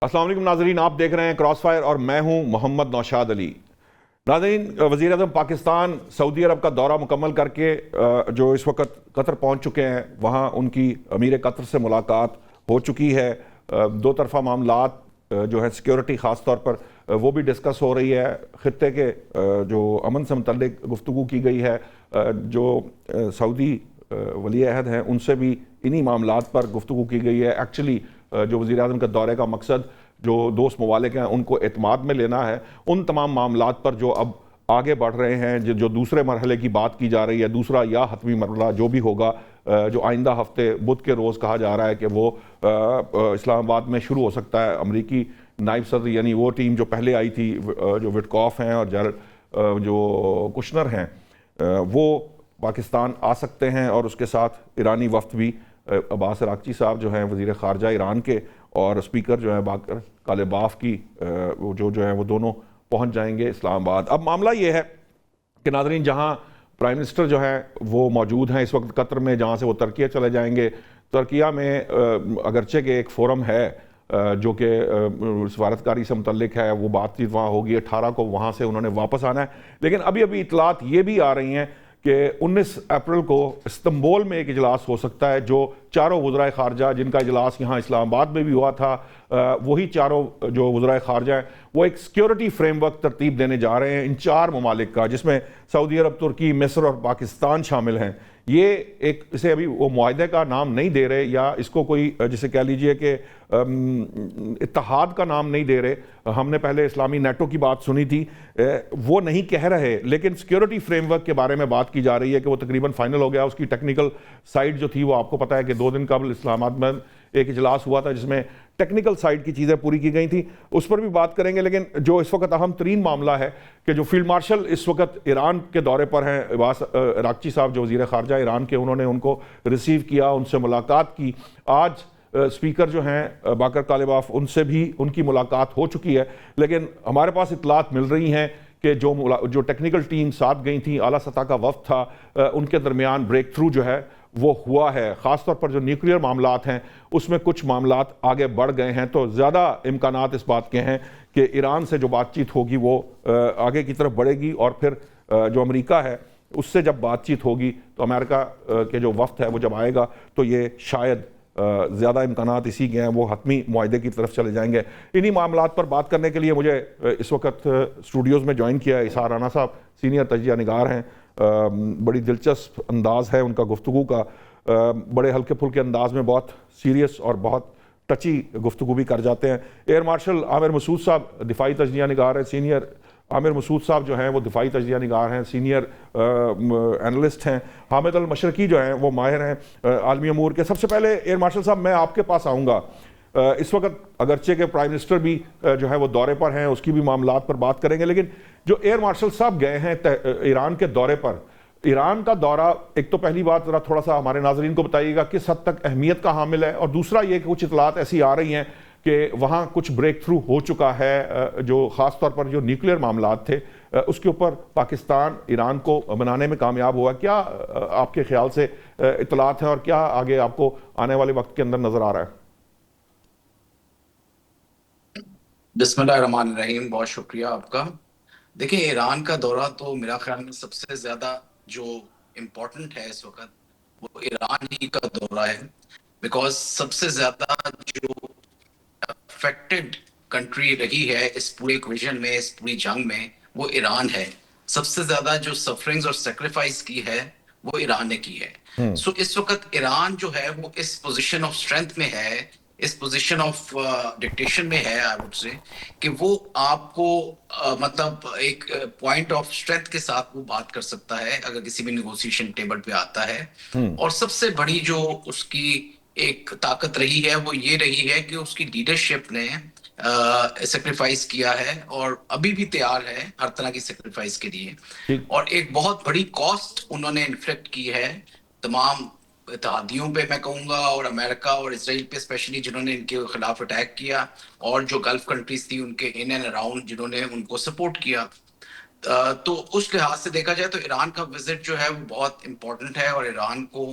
अस्सलाम वालेकुम नाजरीन, आप देख रहे हैं क्रॉस फायर और मैं हूं मोहम्मद नौशाद अली। नाजरीन, वज़ीर आज़म पाकिस्तान सऊदी अरब का दौरा मुकम्मल करके जो इस वक्त कतर पहुंच चुके हैं, वहां उनकी अमीर कतर से मुलाकात हो चुकी है। दो तरफ़ा मामलात जो है सिक्योरिटी ख़ास तौर पर वो भी डिस्कस हो रही है। ख़ित्ते के जो अमन से मुतल्लिक गुफ्तगू की गई है। जो सऊदी वली अहद हैं उनसे भी इन्हीं मामलात पर गुफ्तगू की गई है। एक्चुअली जो वज़ीर आज़म के दौरे का मकसद जो दोस्त ममालिक हैं उनको एतमाद में लेना है। उन तमाम मामलात पर जो अब आगे बढ़ रहे हैं, जो दूसरे मरहले की बात की जा रही है, दूसरा या हतमी मरहला जो भी होगा, जो आइंदा हफ्ते बुध के रोज़ कहा जा रहा है कि वो इस्लामाबाद में शुरू हो सकता है। अमरीकी नायब सदर यानी वो टीम जो पहले आई थी, जो विटकॉफ हैं और जो कुशनर हैं, वो पाकिस्तान आ सकते हैं। और उसके साथ ईरानी वफ्द भी, अब्बास अरागची साहब जो हैं वज़ीर ख़ारजा ईरान के, और स्पीकर जो है बाकर कालिबाफ की, जो है वो दोनों पहुंच जाएंगे इस्लामाबाद। अब मामला ये है कि नाज़रीन, जहां प्राइम मिनिस्टर जो है वो मौजूद हैं इस वक्त कतर में, जहां से वो तुर्किया चले जाएंगे। तुर्किया में अगरचे के एक फोरम है जो कि सफारतकारी से मुतल्लिक है, वो बातचीत वहाँ होगी। 18 को वहाँ से उन्होंने वापस आना है। लेकिन अभी अभी इतलात ये भी आ रही हैं कि 19 अप्रैल को इस्तंबुल में एक इजलास हो सकता है, जो चारों वज़राए ख़ारजा, जिनका इजलास यहाँ इस्लामाबाद में भी हुआ था, वही चारों जो वज़राए ख़ारजा हैं वो एक सिक्योरिटी फ्रेमवर्क तरतीब देने जा रहे हैं इन चार ममालिक का, जिसमें सऊदी अरब, तुर्की, मिस्र और पाकिस्तान शामिल हैं। ये एक, इसे अभी वो मुआहदे का नाम नहीं दे रहे, या इसको कोई जिसे कह लीजिए कि इत्तेहाद का नाम नहीं दे रहे। हमने पहले इस्लामी नेटो की बात सुनी थी, वो नहीं कह रहे, लेकिन सिक्योरिटी फ्रेमवर्क के बारे में बात की जा रही है कि वो तकरीबन फाइनल हो गया। उसकी टेक्निकल साइड जो थी वो आपको पता है कि 2 दिन कबल इस्लामाबाद में एक इजलास हुआ था जिसमें टेक्निकल साइड की चीज़ें पूरी की गई थी, उस पर भी बात करेंगे। लेकिन जो इस वक्त अहम तरीन मामला है कि जो फील्ड मार्शल इस वक्त ईरान के दौरे पर हैं, अब्बास अरागची साहब जो वज़ीर ख़ारजा ईरान के, उन्होंने उनको रिसीव किया, उनसे मुलाकात की। आज स्पीकर जो हैं बाकर कालिबाफ, उनसे भी उनकी मुलाकात हो चुकी है। लेकिन हमारे पास इतलात मिल रही हैं कि जो टेक्निकल टीम साथ गई थी, आला सतह का वफ्द था, उनके दरमियान ब्रेक थ्रू जो है वो हुआ है। ख़ास तौर पर जो न्यूक्लियर मामलात हैं उसमें कुछ मामलात आगे बढ़ गए हैं। तो ज़्यादा इम्कानात इस बात के हैं कि ईरान से जो बातचीत होगी वो आगे की तरफ बढ़ेगी, और फिर जो अमेरिका है उससे जब बातचीत होगी तो अमेरिका के जो वफ्द है वो जब आएगा तो ये शायद ज़्यादा इम्कानात इसी के हैं, वो हतमी मुआहदे की तरफ चले जाएंगे। इन्हीं मामलात पर बात करने के लिए मुझे इस वक्त स्टूडियोज़ में ज्वाइन किया है इसार राना साहब, सीनियर तजिया निगार हैं। बड़ी दिलचस्प अंदाज़ है उनका गुफ्तगू का, बड़े हल्के फुल्के अंदाज में बहुत सीरियस और बहुत टची गुफ्तगू भी कर जाते हैं। एयर मार्शल आमिर मसूद साहब दिफाई तजिया निगार हैं, सीनियर आमिर मसूद साहब जो हैं वो दिफाई तजिया निगार हैं, सीनियर एनालिस्ट हैं। हामिद अल मशरकी जो हैं वो माहिर हैं आलमी अमूर के। सबसे पहले एयर मार्शल साहब, मैं आपके पास आऊँगा। इस वक्त अगरचे के प्राइम मिनिस्टर भी जो है वो दौरे पर हैं, उसकी भी मामलात पर बात करेंगे। लेकिन जो एयर मार्शल साहब गए हैं ईरान के दौरे पर, ईरान का दौरा, एक तो पहली बात ज़रा थोड़ा सा हमारे नाजरीन को बताइएगा किस हद तक अहमियत का हामिल है, और दूसरा ये कि कुछ इतलात ऐसी आ रही हैं कि वहाँ कुछ ब्रेक थ्रू हो चुका है, जो ख़ास तौर पर जो न्यूक्लियर मामलात थे उसके ऊपर पाकिस्तान ईरान को बनाने में कामयाब हुआ। क्या आपके ख्याल से इतलात हैं, और क्या आगे आपको आने वाले वक्त के अंदर नज़र आ रहा है? बिस्मिल्लाहिर्रहमानिर्रहीम, बहुत शुक्रिया आपका। देखिए, ईरान का दौरा तो मेरा ख्याल में सबसे ज्यादा जो इम्पोर्टेंट है इस वक्त वो ईरान ही का दौरा है। बिकॉज सबसे ज्यादा जो अफेक्टेड कंट्री रही है इस पूरे इक्वेशन में, इस पूरी जंग में, वो ईरान है। सबसे ज्यादा जो सफरिंग्स और सेक्रीफाइस की है वो ईरान ने की है। सो इस वक्त ईरान जो है वो इस पोजीशन ऑफ स्ट्रेंथ में है, इस पोजीशन ऑफ डिक्टेशन में है, आई वुड से, कि वो आपको मतलब एक पॉइंट ऑफ स्ट्रेंथ के साथ वो बात कर सकता है अगर किसी भी निगोशिएशन टेबल पे आता है। और सबसे बड़ी जो उसकी एक ताकत रही है वो ये रही है कि उसकी लीडरशिप ने सेक्रीफाइस किया है, और अभी भी तैयार है हर तरह की सेक्रीफाइस के लिए। ठीक। और एक बहुत बड़ी कॉस्ट उन्होंने इन्फ्लिक्ट की है तमाम इत्तेहादियों पे, मैं कहूंगा, और अमेरिका और इसराइल पे स्पेशली, जिन्होंने इनके खिलाफ अटैक किया, और जो गल्फ कंट्रीज थी उनके इन एंड अराउंड जिन्होंने उनको सपोर्ट किया। तो उस लिहाज से देखा जाए तो ईरान का विजिट जो है वो बहुत इंपॉर्टेंट है, और ईरान को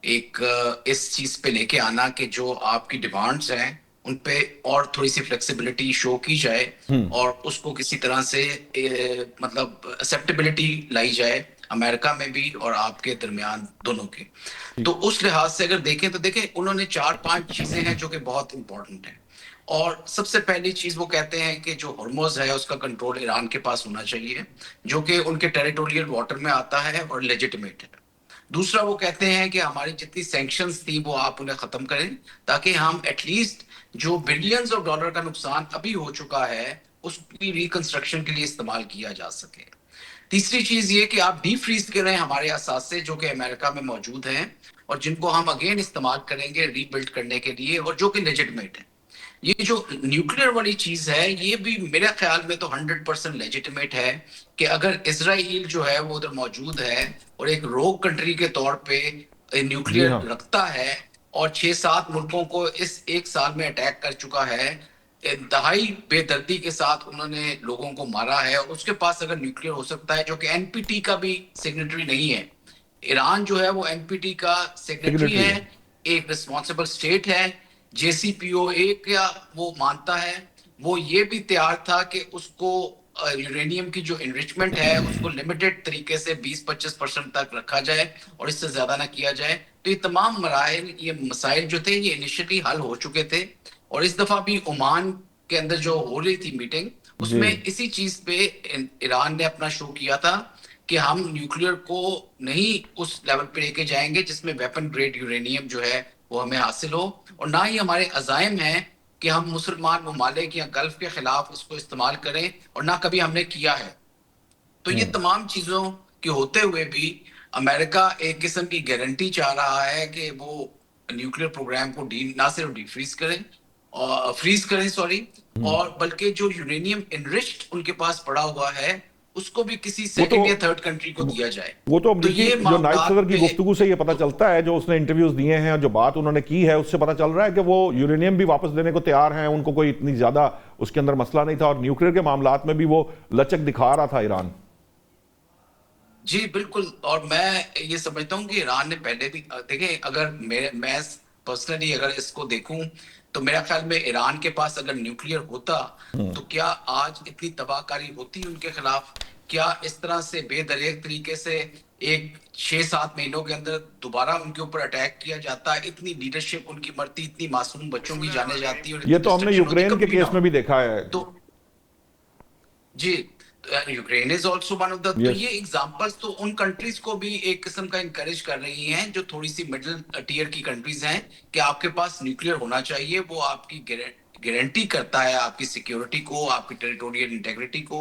एक इस चीज पे लेके आना कि जो आपकी डिमांड्स हैं उन पे और थोड़ी सी फ्लेक्सिबिलिटी शो की जाए और उसको किसी तरह से मतलब एक्सेप्टेबिलिटी लाई जाए अमेरिका में भी और आपके दरमियान दोनों के। तो उस लिहाज से अगर देखें तो देखें उन्होंने 4-5 चीजें हैं जो कि बहुत इंपॉर्टेंट हैं। और सबसे पहली चीज वो कहते हैं कि जो हॉर्मोज है उसका कंट्रोल ईरान के पास होना चाहिए, जो कि उनके टेरिटोरियल वाटर में आता है और लेजिटिमेट है। दूसरा वो कहते हैं कि हमारी जितनी सैंक्शंस थी वो आप उन्हें खत्म करें, ताकि हम एटलीस्ट जो बिलियंस ऑफ डॉलर का नुकसान अभी हो चुका है उसकी रिकंस्ट्रक्शन के लिए इस्तेमाल किया जा सके। तीसरी चीज ये कि आप डीफ्रीज करें हमारे असासे जो कि अमेरिका में मौजूद हैं और जिनको हम अगेन इस्तेमाल करेंगे रीबिल्ड करने के लिए और जो कि लेजिटिमेट है। ये जो न्यूक्लियर वाली चीज है ये भी मेरे ख्याल में तो 100% लेजिटिमेट है कि अगर इसराइल जो है वो उधर मौजूद है और एक रोग कंट्री के तौर पे जी न्यूक्लियर हाँ। रखता है और 6-7 मुल्कों को इस एक साल में अटैक कर चुका है, इंतहाई बेदर्दी के साथ उन्होंने लोगों को मारा है, और उसके पास अगर न्यूक्लियर हो सकता है जो कि एनपीटी का भी सिग्नेटरी नहीं है। ईरान जो है वो एनपीटी का सिग्नेटरी सिग्नेटरी है, है। एक रिस्पॉन्सिबल स्टेट है, जेसीपीओए का वो मानता है। वो ये भी तैयार था कि उसको यूरेनियम की जो इनरिचमेंट है उसको लिमिटेड तरीके से 20-25% तक रखा जाए और इससे ज्यादा ना किया जाए। तो ये तमाम मराइल ये मसाइल जो थे ये इनिशियली हल हो चुके थे और इस दफा भी ओमान के अंदर जो हो रही थी मीटिंग जी। उसमें इसी चीज पे ईरान ने अपना शो किया था कि हम न्यूक्लियर को नहीं उस लेवल पे लेके जाएंगे जिसमें वेपन ग्रेड यूरेनियम जो है वो हमें हासिल हो, और ना ही हमारे अजाइम हैं कि हम मुसलमान ममालिक या गल्फ के खिलाफ उसको इस्तेमाल करें, और ना कभी हमने किया है। तो ये तमाम चीजों के होते हुए भी अमेरिका एक किस्म की गारंटी चाह रहा है कि वो न्यूक्लियर प्रोग्राम को डी ना सिर्फ डिफ्रीज करें और फ्रीज करें सॉरी, और बल्कि जो यूरेनियम इनरिच्ड उनके पास पड़ा हुआ है उसको भी किसी वो तो सेकंड या थर्ड कंट्री को दिया जाए। वो तो तो अमरीकी ये जो नायब मामलात सदर की पे गुफ्तगू से ये पता तो चलता है, जो उसने इंटरव्यूज दिए हैं और जो बात उन्होंने की है उससे पता चल रहा है कि वो यूरेनियम भी वापस देने को तैयार हैं, उनको कोई इतनी ज्यादा उसके अंदर मसला नहीं था, और न्यूक्लियर के मामलात में भी वो लचक दिखा रहा था ईरान। जी बिल्कुल, और मैं ये समझता हूँ कि ईरान ने पहले भी देखें, अगर मैं पर्सनली अगर इसको देखूं तो मेरा ख्याल में ईरान के पास अगर न्यूक्लियर होता तो क्या आज इतनी तबाहकारी होती उनके खिलाफ? क्या इस तरह से बेदरेक तरीके से एक 6-7 महीनों के अंदर दोबारा उनके ऊपर अटैक किया जाता, इतनी लीडरशिप उनकी मरती, इतनी मासूम बच्चों की जाने जाती और ये इतनी तो हमने डिस्ट्रक्शन होती? यूक्रेन के कभी भी ना केस में हो। भी देखा है। तो जी, Ukraine is also one of the, तो यस। ये एग्जांपल्स तो उन कंट्रीज को भी एक किस्म का इनकरेज कर रही हैं जो थोड़ी सी मिडिल टीयर की कंट्रीज हैं कि आपके पास न्यूक्लियर होना चाहिए। वो आपकी गारंटी करता है आपकी सिक्योरिटी को, आपकी टेरिटोरियल इंटेग्रिटी को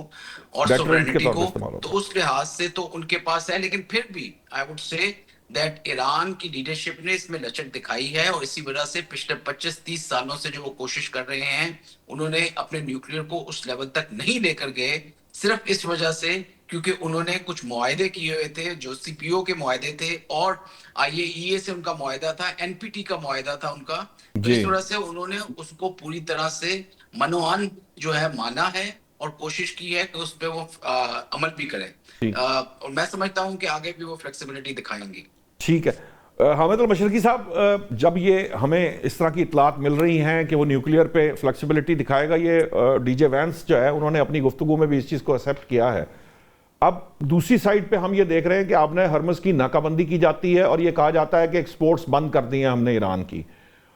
और डेटरेंट के सोवरेनिटी तौर पे को। इस्तेमाल तो होता है। उस लिहाज से तो उनके पास है, लेकिन फिर भी I would say that Iran की लीडरशिप ने इसमें लचक दिखाई है, और इसी वजह से पिछले 25-30 सालों से जो वो कोशिश कर रहे हैं उन्होंने अपने न्यूक्लियर को उस लेवल तक नहीं लेकर गए, सिर्फ इस वजह से क्योंकि उन्होंने कुछ मुआहदे किए हुए थे जो सीपीओ के मुआहदे थे और आईएईए से उनका मुआहदा था, एनपीटी का मुआहदा था उनका। तो जी। इस वजह से उन्होंने उसको पूरी तरह से मनोअन जो है माना है और कोशिश की है कि उस पर वो अमल भी करें। ठीक। और मैं समझता हूं कि आगे भी वो फ्लेक्सिबिलिटी दिखाएंगे। ठीक है। हामिद अल मशरकी साहब, जब ये हमें इस तरह की इतलात मिल रही हैं कि वो न्यूक्लियर पे फ्लेक्सिबिलिटी दिखाएगा, ये डीजे वैंस जो है उन्होंने अपनी गुफ्तगू में भी इस चीज़ को एक्सेप्ट किया है। अब दूसरी साइड पे हम ये देख रहे हैं कि आपने हरमस की नाकाबंदी की जाती है और ये कहा जाता है कि एक्सपोर्ट्स बंद कर दी हैं हमने ईरान की।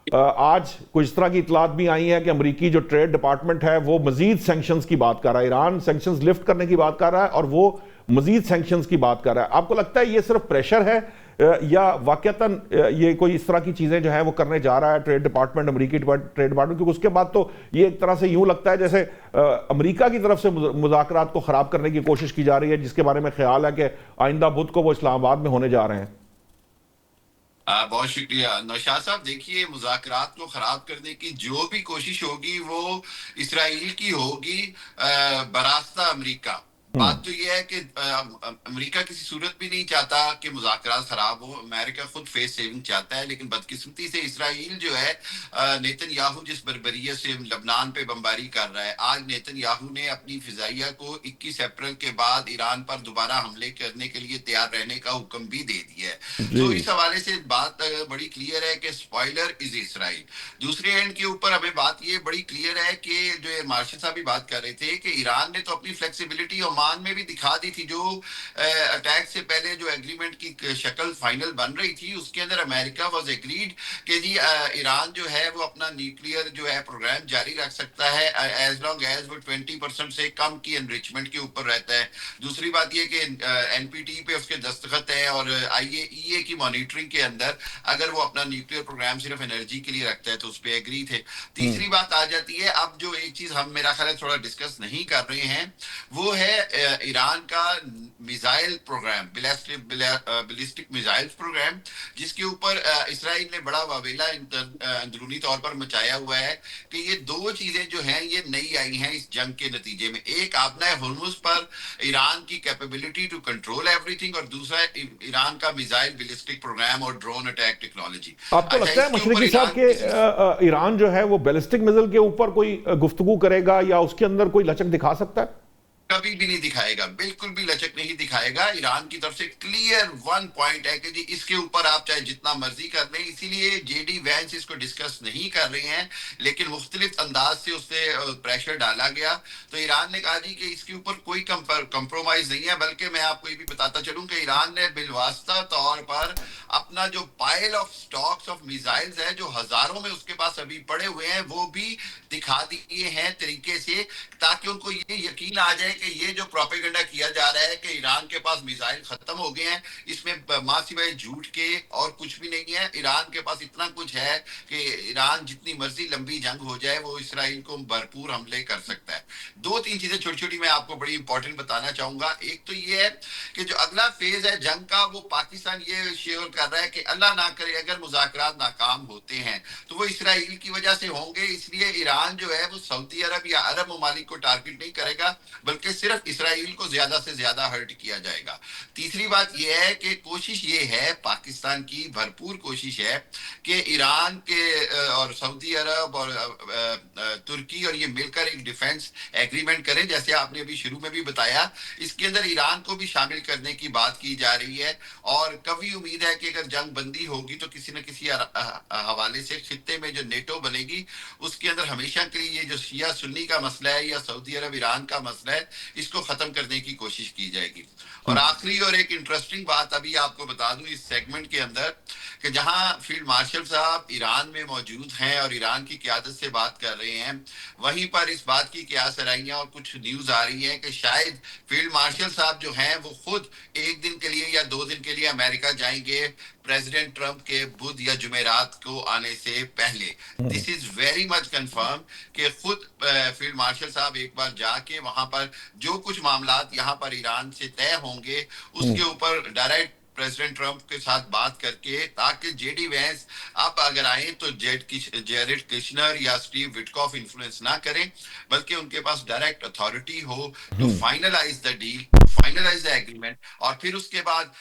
आज कुछ इस तरह की इतलात भी आई हैं कि अमरीकी जो ट्रेड डिपार्टमेंट है वो मजीद सैंक्शंस की बात कर रहा है, ईरान सैंक्शंस लिफ्ट करने की बात कर रहा है और वो मजीद सैंक्शंस की बात कर रहा है। आपको लगता है ये सिर्फ प्रेशर है या वाकयातन ये कोई इस तरह की चीजें जो है वो करने जा रहा है ट्रेड डिपार्टमेंट, अमरीकी ट्रेड डिपार्टमेंट? क्योंकि उसके बाद तो ये एक तरह से यूं लगता है जैसे अमरीका की तरफ से मुज़ाकरात को खराब करने की कोशिश की जा रही है, जिसके बारे में ख्याल है कि आइंदा बुध को वो इस्लामाबाद में होने जा रहे हैं। बहुत शुक्रिया नौशाद साहब। देखिए, मुज़ाकरात को खराब करने की जो भी कोशिश होगी वो इसराइल की होगी बरास्ता अमेरिका। बात तो यह है कि अमेरिका किसी सूरत भी नहीं चाहता कि मुज़ाकरात खराब हो। अमेरिका खुद फेस सेविंग चाहता है, लेकिन बदकिस्मती से इसराइल जो है नेतन्याहू जिस बर्बरियत से लबनान पे बमबारी कर रहा है, आज नेतन्याहू ने अपनी फिजाइया को 21 अप्रैल के बाद ईरान पर दोबारा हमले करने के लिए तैयार रहने का हुक्म भी दे दिया है। तो इस हवाले से बात बड़ी क्लियर है कि स्पॉइलर इज इसराइल। दूसरे एंड के ऊपर हमें बात ये बड़ी क्लियर है कि जो मार्शल साहब भी बात कर रहे थे कि ईरान ने तो अपनी फ्लेक्सिबिलिटी ओमान में भी दिखा दी थी। जो अटैक से पहले जो एग्रीमेंट की शक्ल फाइनल बन रही थी, उसके अंदर अमेरिका वाज एग्रीड कि जी ईरान जो है वो अपना न्यूक्लियर जो है प्रोग्राम जारी रख सकता है एज लॉन्ग एज वो 20% से कम की एनरिचमेंट के ऊपर रहता है। दूसरी बात ये कि एनपीटी पे उसके दस्तखत हैं और आईएईए की मॉनिटरिंग के अंदर अगर वो अपना न्यूक्लियर प्रोग्राम सिर्फ एनर्जी के लिए रखता है तो उस पर एग्री थे। तीसरी बात आ जाती है, अब जो एक चीज हम मेरा ख्याल है थोड़ा डिस्कस नहीं कर रहे हैं, वो है ईरान का missile program, ballistic missile program, जिसके ऊपर इसराइल ने बड़ा वावेला अंदरूनी तौर पर मचाया हुआ है कि ये दो चीजें जो हैं ये नई आई हैं इस जंग के नतीजे में। एक आपने हुर्मुज पर ईरान की कैपेबिलिटी टू कंट्रोल एवरीथिंग, और दूसरा ईरान का मिसाइल बैलिस्टिक प्रोग्राम और ड्रोन अटैक टेक्नोलॉजी। आपको लगता है मशरिकी साहब के ईरान जो है वो बैलिस्टिक मिसाइल के ऊपर कोई गुफ्तगू करेगा या उसके अंदर कोई लचक दिखा सकता है? कभी भी नहीं दिखाएगा, बिल्कुल भी लचक नहीं दिखाएगा। ईरान की तरफ से क्लियर वन पॉइंट है कि जी इसके ऊपर आप चाहे जितना मर्जी कर लें, इसीलिए जेडी वैंस इसको डिस्कस नहीं कर रहे हैं, लेकिन मुख्तलिफ अंदाज से उससे प्रेशर डाला गया। तो ईरान ने कहा जी कि इसके ऊपर कोई कंप्रोमाइज नहीं है, बल्कि मैं आपको ये भी बताता चलूं कि ईरान ने बिलवास्ता तौर पर अपना जो pile of stocks of missiles है जो हजारों में उसके पास अभी पड़े हुए हैं, वो भी दिखा दिए हैं तरीके से, ताकि उनको ये यकीन आ जाए कि ये जो प्रोपेगेंडा किया जा रहा है कि ईरान के पास मिसाइल खत्म हो गए हैं, इसमें मां सिवाय झूठ के और कुछ भी नहीं है। ईरान के पास इतना कुछ है कि ईरान जितनी मर्जी लंबी जंग हो जाए वो इसराइल को भरपूर हमले कर सकता है। दो तीन चीजें छोटी छोटी मैं आपको बड़ी इंपॉर्टेंट बताना चाहूंगा। एक तो ये है कि जो अगला फेज है जंग का, वो पाकिस्तान ये शेयर कर रहा है कि अल्लाह ना करे अगर मुज़ाकरात नाकाम होते हैं तो वो इसराइल की वजह से होंगे, इसलिए ईरान जो है वो सऊदी अरब या अरब ममालिक को टारगेट नहीं करेगा, बल्कि सिर्फ इसराइल को ज्यादा से ज्यादा हर्ट किया जाएगा। तीसरी बात यह है कि कोशिश ये है, पाकिस्तान की भरपूर कोशिश है कि ईरान के और सऊदी अरब और तुर्की और ये मिलकर एक डिफेंस एग्रीमेंट करें, जैसे आपने अभी शुरू में भी बताया। इसके अंदर ईरान को भी शामिल करने की बात की जा रही है, और कभी उम्मीद है कि अगर जंग बंदी होगी तो किसी न किसी हवाले से खित्ते में जो नेटो बनेगी उसके अंदर हमेशा के लिए ये जो शिया सुन्नी का मसला है या सऊदी अरब ईरान का मसला है, इसको खत्म करने की कोशिश की जाएगी। और आखिरी और एक इंटरेस्टिंग बात अभी आपको बता दूं इस सेगमेंट के अंदर, कि जहां फील्ड मार्शल साहब ईरान में मौजूद हैं और ईरान की क़यादत से बात कर रहे हैं, वहीं पर इस बात की क्या सराहियां और कुछ न्यूज आ रही है कि शायद फील्ड मार्शल साहब जो हैं वो खुद एक दिन के लिए या 2 दिन के लिए अमेरिका जाएंगे प्रेसिडेंट ट्रंप के बुध या जुमेरात को आने से पहले। This is very much confirm कि खुद फील्ड मार्शल साहब एक बार जाके वहां पर जो कुछ मामलात यहाँ पर ईरान से तय होंगे उसके ऊपर डायरेक्ट प्रेसिडेंट ट्रंप के साथ बात करके, ताकि जेडी वैंस अब अगर आए तो जेरेड किशनर या स्टीव विटकॉफ इन्फ्लुएंस ना करें, बल्कि उनके पास डायरेक्ट अथॉरिटी हो to finalise the deal, finalise the agreement, और फिर उसके बाद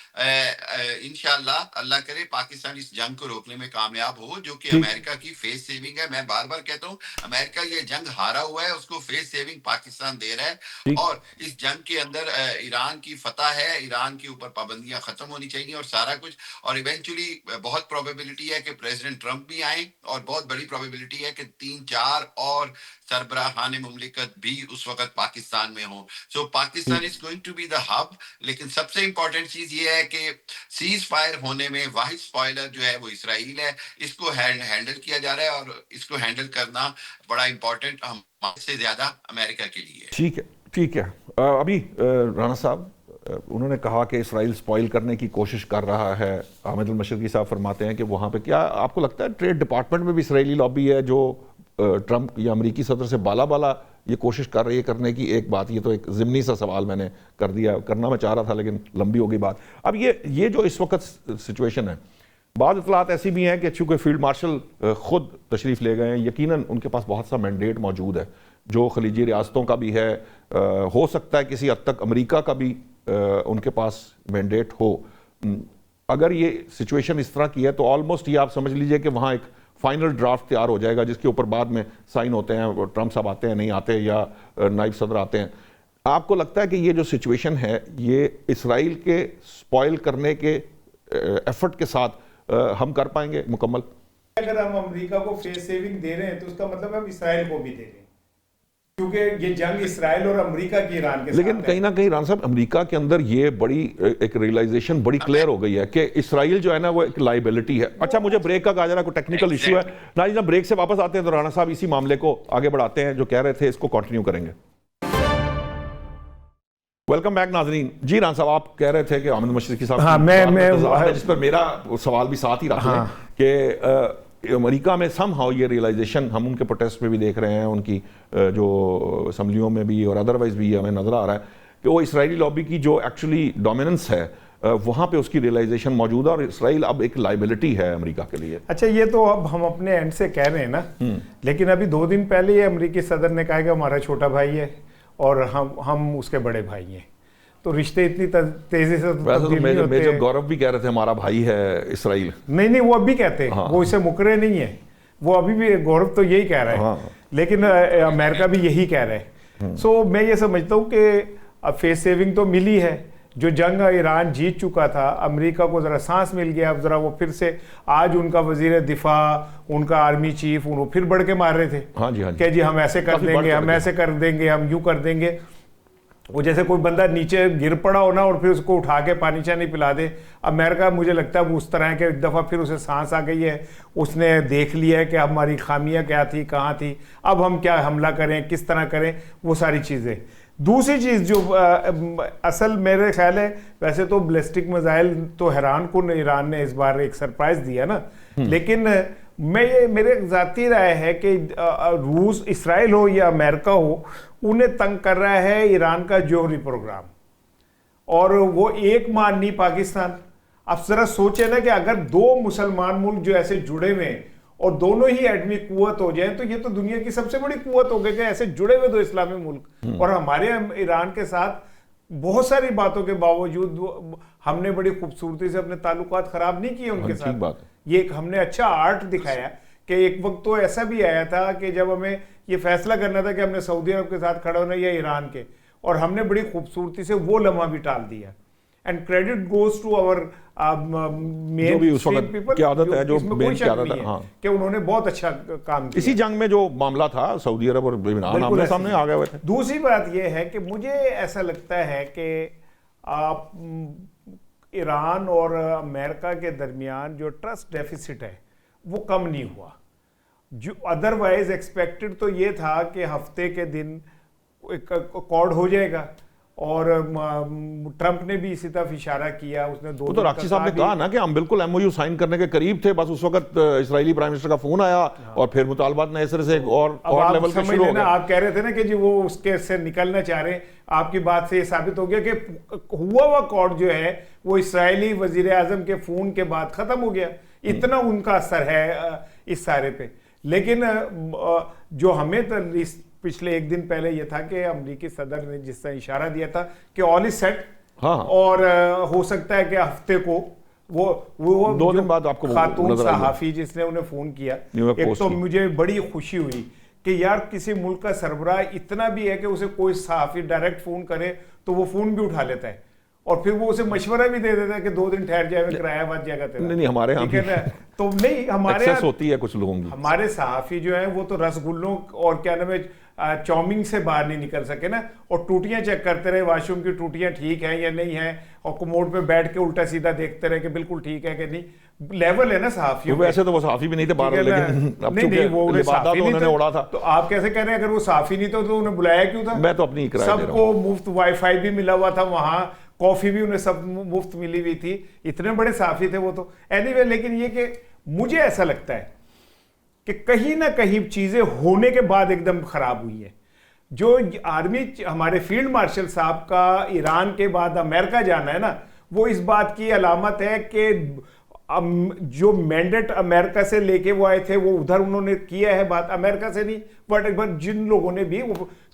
इंशाल्लाह अल्लाह करे पाकिस्तान इस जंग को रोकने में कामयाब हो, जो कि अमेरिका की फेस सेविंग है। मैं बार बार कहता हूं अमेरिका ये जंग हारा हुआ है, उसको फेस सेविंग पाकिस्तान दे रहा है, और इस जंग के अंदर ईरान की फतह है, ईरान के ऊपर पाबंदियां खत्म होनी चाहिए और सारा कुछ। और इवेंचुअली बहुत प्रोबेबिलिटी है कि प्रेसिडेंट ट्रंप भी आए, और बहुत बड़ी प्रोबेबिलिटी है कि 3-4 और सरबराहान मुमलिकत भी उस वक्त पाकिस्तान में हो। So Pakistan is going to be the hub. लेकिन सबसे इंपॉर्टेंट चीज ये है कि सीज फायर होने में वाहिद स्पॉइलर जो है वो इसराइल है, इसको हैंडल किया जा रहा है, और इसको हैंडल करना बड़ा इंपॉर्टेंट हमारे से ज्यादा अमेरिका के लिए है। ठीक है, ठीक है। अभी राणा साहब उन्होंने कहा कि इसराइल स्पॉइल करने की कोशिश कर रहा है। हामिद अल मशरिकी साहब फरमाते हैं कि वहाँ पे क्या आपको लगता है ट्रेड डिपार्टमेंट में भी इसराइली लॉबी है जो ट्रंप या अमेरिकी सदर से बाला ये कोशिश कर रही है करने की? एक बात, ये तो एक ज़िमनी सा सवाल मैंने कर दिया, करना मैं चाह रहा था लेकिन लंबी हो गई बात। अब ये जो इस वक्त सिचुएशन है, बाद इतलात ऐसी भी हैं कि चूंकि फील्ड मार्शल खुद तशरीफ़ ले गए हैं, यकीनन उनके पास बहुत सा मैंडेट मौजूद है जो खलीजी रियासतों का भी है, हो सकता है किसी हद तक अमेरिका का भी उनके पास मैंडेट हो। अगर ये सिचुएशन इस तरह की है तो ऑलमोस्ट ये आप समझ लीजिए कि वहाँ एक फाइनल ड्राफ्ट तैयार हो जाएगा जिसके ऊपर बाद में साइन होते हैं, ट्रंप साहब आते हैं नहीं आते, या नायब सदर आते हैं। आपको लगता है कि ये जो सिचुएशन है ये इसराइल के स्पॉइल करने के एफर्ट के साथ हम कर पाएंगे मुकम्मल? अगर हम अमेरिका को फेस सेविंग दे रहे हैं तो उसका मतलब हम इसराइल को भी दे रहे हैं, क्योंकि ये जंग इसराइल और अमेरिका की ईरान के लेकिन साथ कहीं ना कहीं रान साहब अमेरिका के अंदर ये बड़ी एक रियलाइजेशन बड़ी क्लियर हो गई है कि इसराइल जो है ना वो एक लाइबिलिटी है। अच्छा, मुझे ब्रेक का कहा जा रहा, कोई टेक्निकल इशू है ना जी, ना ब्रेक से वापस आते हैं तो राणा साहब इसी मामले को आगे बढ़ाते हैं, जो कह रहे थे इसको कंटिन्यू करेंगे। वेलकम बैक नाजरीन। जी रान साहब, आप कह रहे थे कि अहमद मशरिकी साहब, हाँ, मैं जिस पर मेरा सवाल भी साथ ही रख लें कि अमेरिका में समहाउ ये रियलाइजेशन हम उनके प्रोटेस्ट में भी देख रहे हैं, उनकी जो असम्बलियों में भी और अदरवाइज भी हमें नजर आ रहा है कि वो इसराइली लॉबी की जो एक्चुअली डोमिनेंस है वहाँ पे उसकी रियलाइजेशन मौजूद है और इसराइल अब एक लाइबिलिटी है अमेरिका के लिए। अच्छा, ये तो अब हम अपने एंड से कह रहे हैं ना, लेकिन अभी 2 दिन पहले ये अमेरिकी सदर ने कहा कि हमारा छोटा भाई है और हम उसके बड़े भाई हैं, तो रिश्ते इतनी तेजी से वैसे तो मेजर गौरव भी कह रहे थे हमारा भाई है इसराइल। नहीं, वो अभी कहते हैं, वो इसे मुकरे नहीं है, वो अभी भी गौरव तो यही कह रहा है। हाँ। लेकिन अमेरिका भी यही कह रहा है। सो मैं ये समझता हूँ कि फेस सेविंग तो मिली है, जो जंग ईरान जीत चुका था, अमेरिका को जरा सांस मिल गया, अब जरा वो फिर से, आज उनका वजीर दिफा, उनका आर्मी चीफ, वो फिर बढ़ के मार रहे थे। हाँ जी, हाँ जी, कि जी हम ऐसे कर देंगे, हम ऐसे कर देंगे, हम यूं कर देंगे। वो जैसे कोई बंदा नीचे गिर पड़ा हो ना और फिर उसको उठा के पानी चानी पिला दे। अमेरिका मुझे लगता है वो उस तरह है कि एक दफ़ा फिर उसे सांस आ गई है, उसने देख लिया है कि हमारी खामियां क्या थी, कहाँ थी, अब हम क्या हमला करें, किस तरह करें, वो सारी चीज़ें। दूसरी चीज़ जो असल मेरे ख्याल है, वैसे तो बैलिस्टिक मिसाइल तो हैरान कुन ईरान ने इस बार एक सरप्राइज दिया ना, लेकिन मेरे ज़ाती राय है कि रूस, इसराइल हो या अमेरिका हो, उन्हें तंग कर रहा है ईरान का जौहरी प्रोग्राम, और वो एक मान नहीं पाकिस्तान। अब जरा सोचे ना कि अगर 2 मुसलमान मुल्क जो ऐसे जुड़े हुए हैं और दोनों ही एटमी कुव्वत हो जाए तो ये तो दुनिया की सबसे बड़ी कुव्वत हो गई कि ऐसे जुड़े हुए 2 इस्लामी मुल्क। और हमारे ईरान के साथ बहुत सारी बातों के बावजूद हमने बड़ी खूबसूरती से अपने ताल्लुकात खराब नहीं किए उनके साथ। ये हमने अच्छा आर्ट दिखाया कि एक वक्त तो ऐसा भी आया था कि जब हमें ये फैसला करना था कि हमने सऊदी अरब के साथ खड़ा होना या ईरान के, और हमने बड़ी खूबसूरती से वो लम्हा भी टाल दिया। And credit goes to our mainstream people, की आदत है, जो मेन की आदत है, हाँ, कि उन्होंने बहुत अच्छा काम किया। इसी जंग में जो मामला था सऊदी अरब और ईरान आमने सामने आ गए हुए थे। दूसरी बात यह है कि मुझे ऐसा लगता है कि ईरान और अमेरिका के दरमियान जो ट्रस्ट डेफिसिट है वो कम नहीं हुआ। जो अदरवाइज एक्सपेक्टेड तो ये था कि हफ्ते के दिन एक अकॉर्ड हो जाएगा, और ट्रंप ने भी इसी तरफ इशारा किया। उसने 2 तो राक्षी साहब ने कहा ना कि हम बिल्कुल एमओयू साइन करने के करीब थे, बस उस वक्त इजरायली प्राइम मिनिस्टर का फोन आया और फिर मुतालबात नए सिरे से एक और लेवल पे शुरू हो गया। आप कह रहे थे ना कि जी वो उसके से निकलना चाह रहे हैं, आपकी बात से ये साबित हो गया कि हुआ हुआ अकॉर्ड जो है वो इसराइली वजीर आजम के फोन के बाद खत्म हो गया। इतना उनका असर है इस सारे पे। लेकिन जो हमें तो पिछले 1 दिन पहले यह था कि अमेरिकी सदर ने जिस तरह इशारा दिया था कि ऑल इज सेट, और हो सकता है कि हफ्ते को वो 2 दिन बाद आपको खातून सहाफी जिसने उन्हें फोन किया, एक तो मुझे बड़ी खुशी हुई कि यार किसी मुल्क का सरबराह इतना भी है कि उसे कोई सहाफी डायरेक्ट फोन करे तो वो फोन भी उठा लेता है, और फिर वो उसे मशवरा भी दे देता है कि 2 दिन ठहर जाए, किराया बच जाएगा तेरा। नहीं, हमारे यहाँ ठीक है ना, तो नहीं हमारे यहाँ होती है कुछ लोगों की। हमारे सहाफी जो है वो तो रसगुल्लों और क्या नाम है चाउमिंग से बाहर नहीं निकल सके ना, और टूटियां चेक करते रहे, वॉशरूम की टूटियां ठीक है या नहीं है, और कमोड पे बैठ के उल्टा सीधा देखते रहे कि बिल्कुल ठीक है कि नहीं। लेवल है ना सहाफियों। वैसे तो वो सहाफी भी नहीं थे बाहर, लेकिन अब नहीं वो उन्होंने उड़ा था। तो आप कैसे कह रहे हैं अगर वो सहाफी नहीं तो उन्हें बुलाया क्यों था? मैं तो अपनी सबको मुफ्त वाईफाई भी मिला हुआ था वहां, कॉफी भी उन्हें सब मुफ्त मिली हुई थी, इतने बड़े सहाफी थे वो तो। एनीवे, लेकिन ये कि मुझे ऐसा लगता है कि कहीं ना कहीं चीजें होने के बाद एकदम खराब हुई है। जो आर्मी हमारे फील्ड मार्शल साहब का ईरान के बाद अमेरिका जाना है ना, वो इस बात की अलामत है कि जो मैंडेट अमेरिका से लेके वो आए थे वो उधर उन्होंने किया है बात, अमेरिका से नहीं बट एक बार जिन लोगों ने भी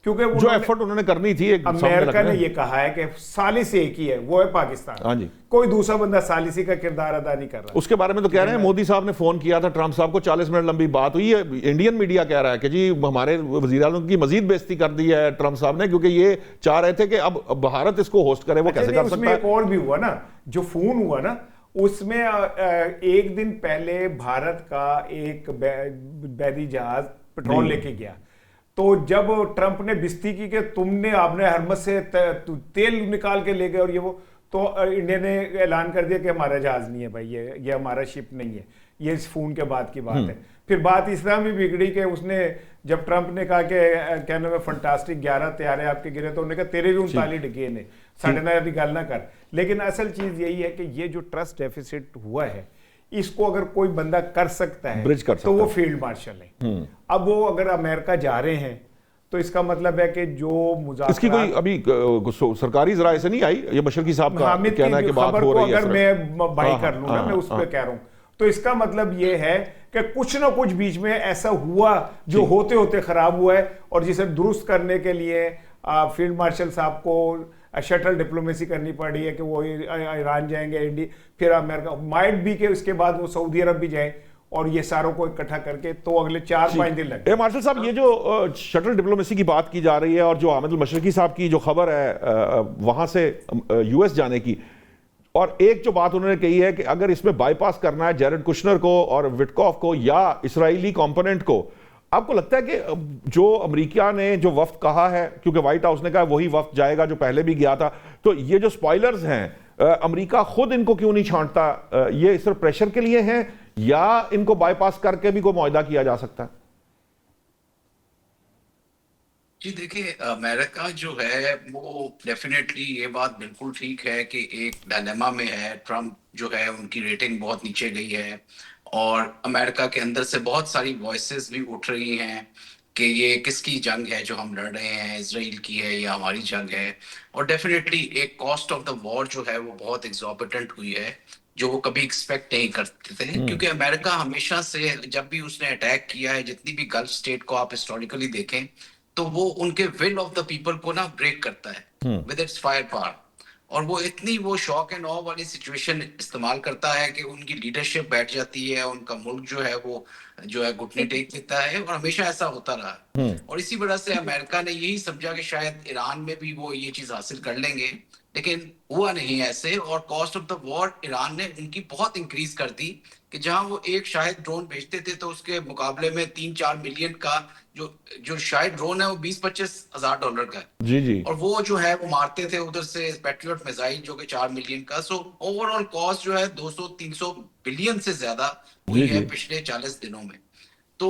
क्योंकि जो एफर्ट उन्होंने करनी थी अमेरिका ने ये कहा है कि सालिसी एक ही है, वो है पाकिस्तान। हाँ जी, कोई दूसरा बंदा सालिसी का किरदार अदा नहीं कर रहा। उसके बारे में तो कह रहे हैं मोदी साहब ने फोन किया था ट्रंप साहब को, 40 मिनट लंबी बात हुई है। इंडियन मीडिया कह रहा है कि जी हमारे वजीर आज़म की मजीद बेइज्जती कर दी है ट्रंप साहब ने, क्योंकि ये चाह रहे थे कि अब भारत इसको होस्ट करे, वो कैसे कर सकता है। एक और भी हुआ ना, जो फोन हुआ ना उसमें एक दिन पहले भारत का एक बैरी जहाज पेट्रोल लेके गया, तो जब ट्रंप ने बिस्ती की कि तुमने आपने हरमत से तेल निकाल के ले गए और ये वो, तो इंडिया ने ऐलान कर दिया कि हमारा जहाज नहीं है भाई, ये हमारा शिप नहीं है। ये इस फोन के बाद की बात है। फिर बात इस तरह भी बिगड़ी कि उसने जब ट्रंप ने कहा कि क्या नाम है फंटास्टिक 11 तैयारे आपके गिरे, तो उन्होंने कहा तेरे भी 39 डिगे ने, साढ़े ना गल ना कर। लेकिन असल चीज यही है कि ये जो ट्रस्ट डेफिसिट हुआ है इसको अगर कोई बंदा कर सकता है ब्रिज कर सकता तो वो फील्ड मार्शल है। अब वो अगर अमेरिका जा रहे हैं तो इसका मतलब है कि जो मुज़ाकरात, इसकी कोई अभी सरकारी ज़राए से नहीं आई, ये बशरकी साहब का कहना है कि बात हो रही है। अगर मैं बाई कर लूँ ना, मैं उस पर कह रहा हूँ, तो इसका मतलब ये है कि कुछ ना कुछ बीच में ऐसा हुआ जो होते होते खराब हुआ है, और जिसे दुरुस्त करने के लिए फील्ड मार्शल साहब को शटल डिप्लोमेसी करनी पड़ी है कि वो ईरान जाएंगे, इंडिया, फिर अमेरिका, माइट भी के उसके बाद वो सऊदी अरब भी जाए, और ये सारों को इकट्ठा करके तो अगले 4-5 दिन लगे। मार्शल साहब, ये जो शटल डिप्लोमेसी की बात की जा रही है और जो आमिद मशरकी साहब की जो खबर है वहां से यूएस जाने की, और एक जो बात उन्होंने कही है कि अगर इसमें बाईपास करना है जेरेड कुशनर को और विटकॉफ को या इसराइली कंपोनेंट को, आपको लगता है कि जो अमेरिका ने जो वफ्द कहा है, क्योंकि व्हाइट हाउस ने कहा वही वफ्द जाएगा जो पहले भी गया था, तो ये जो स्पॉयलर्स हैं अमेरिका खुद इनको क्यों नहीं छांटता? ये सिर्फ प्रेशर के लिए हैं या इनको बाईपास करके भी कोई मुआहदा किया जा सकता है? जी देखिए, अमेरिका जो है वो डेफिनेटली ये बात बिल्कुल ठीक है कि एक डायलेमा में है। ट्रम्प जो है उनकी रेटिंग बहुत नीचे गई है, और अमेरिका के अंदर से बहुत सारी वॉइसेस भी उठ रही हैं कि ये किसकी जंग है जो हम लड़ रहे हैं, इजराइल की है या हमारी जंग है। और डेफिनेटली एक कॉस्ट ऑफ द वॉर जो है वो बहुत एग्जॉर्बिटेंट हुई है, जो वो कभी एक्सपेक्ट नहीं करते थे, क्योंकि अमेरिका हमेशा से जब भी उसने अटैक किया है, जितनी भी गल्फ स्टेट को आप हिस्टोरिकली देखें, तो वो उनके विल ऑफ द पीपल को ना ब्रेक करता है विद इट्स फायर पावर, और वो इतनी वो शॉक एंड ऑ वाली सिचुएशन इस्तेमाल करता है कि उनकी लीडरशिप बैठ जाती है, उनका मुल्क जो है वो जो है घुटने टेक देता है, और हमेशा ऐसा होता रहा। और इसी वजह से अमेरिका ने यही समझा कि शायद ईरान में भी वो ये चीज हासिल कर लेंगे, लेकिन हुआ नहीं ऐसे। और cost of the war Iran ने उनकी बहुत इंक्रीज कर दी कि जहां वो एक शायद ड्रोन भेजते थे तो उसके मुकाबले में 3-4 मिलियन का जो शायद ड्रोन है वो 20-25 हजार डॉलर का है। जी जी। और वो जो है वो मारते थे उधर से पैट्रियट मिसाइल जो कि 4 मिलियन का। सो ओवरऑल कॉस्ट जो है 200-300 बिलियन से ज्यादा हुई है पिछले 40 दिनों में। तो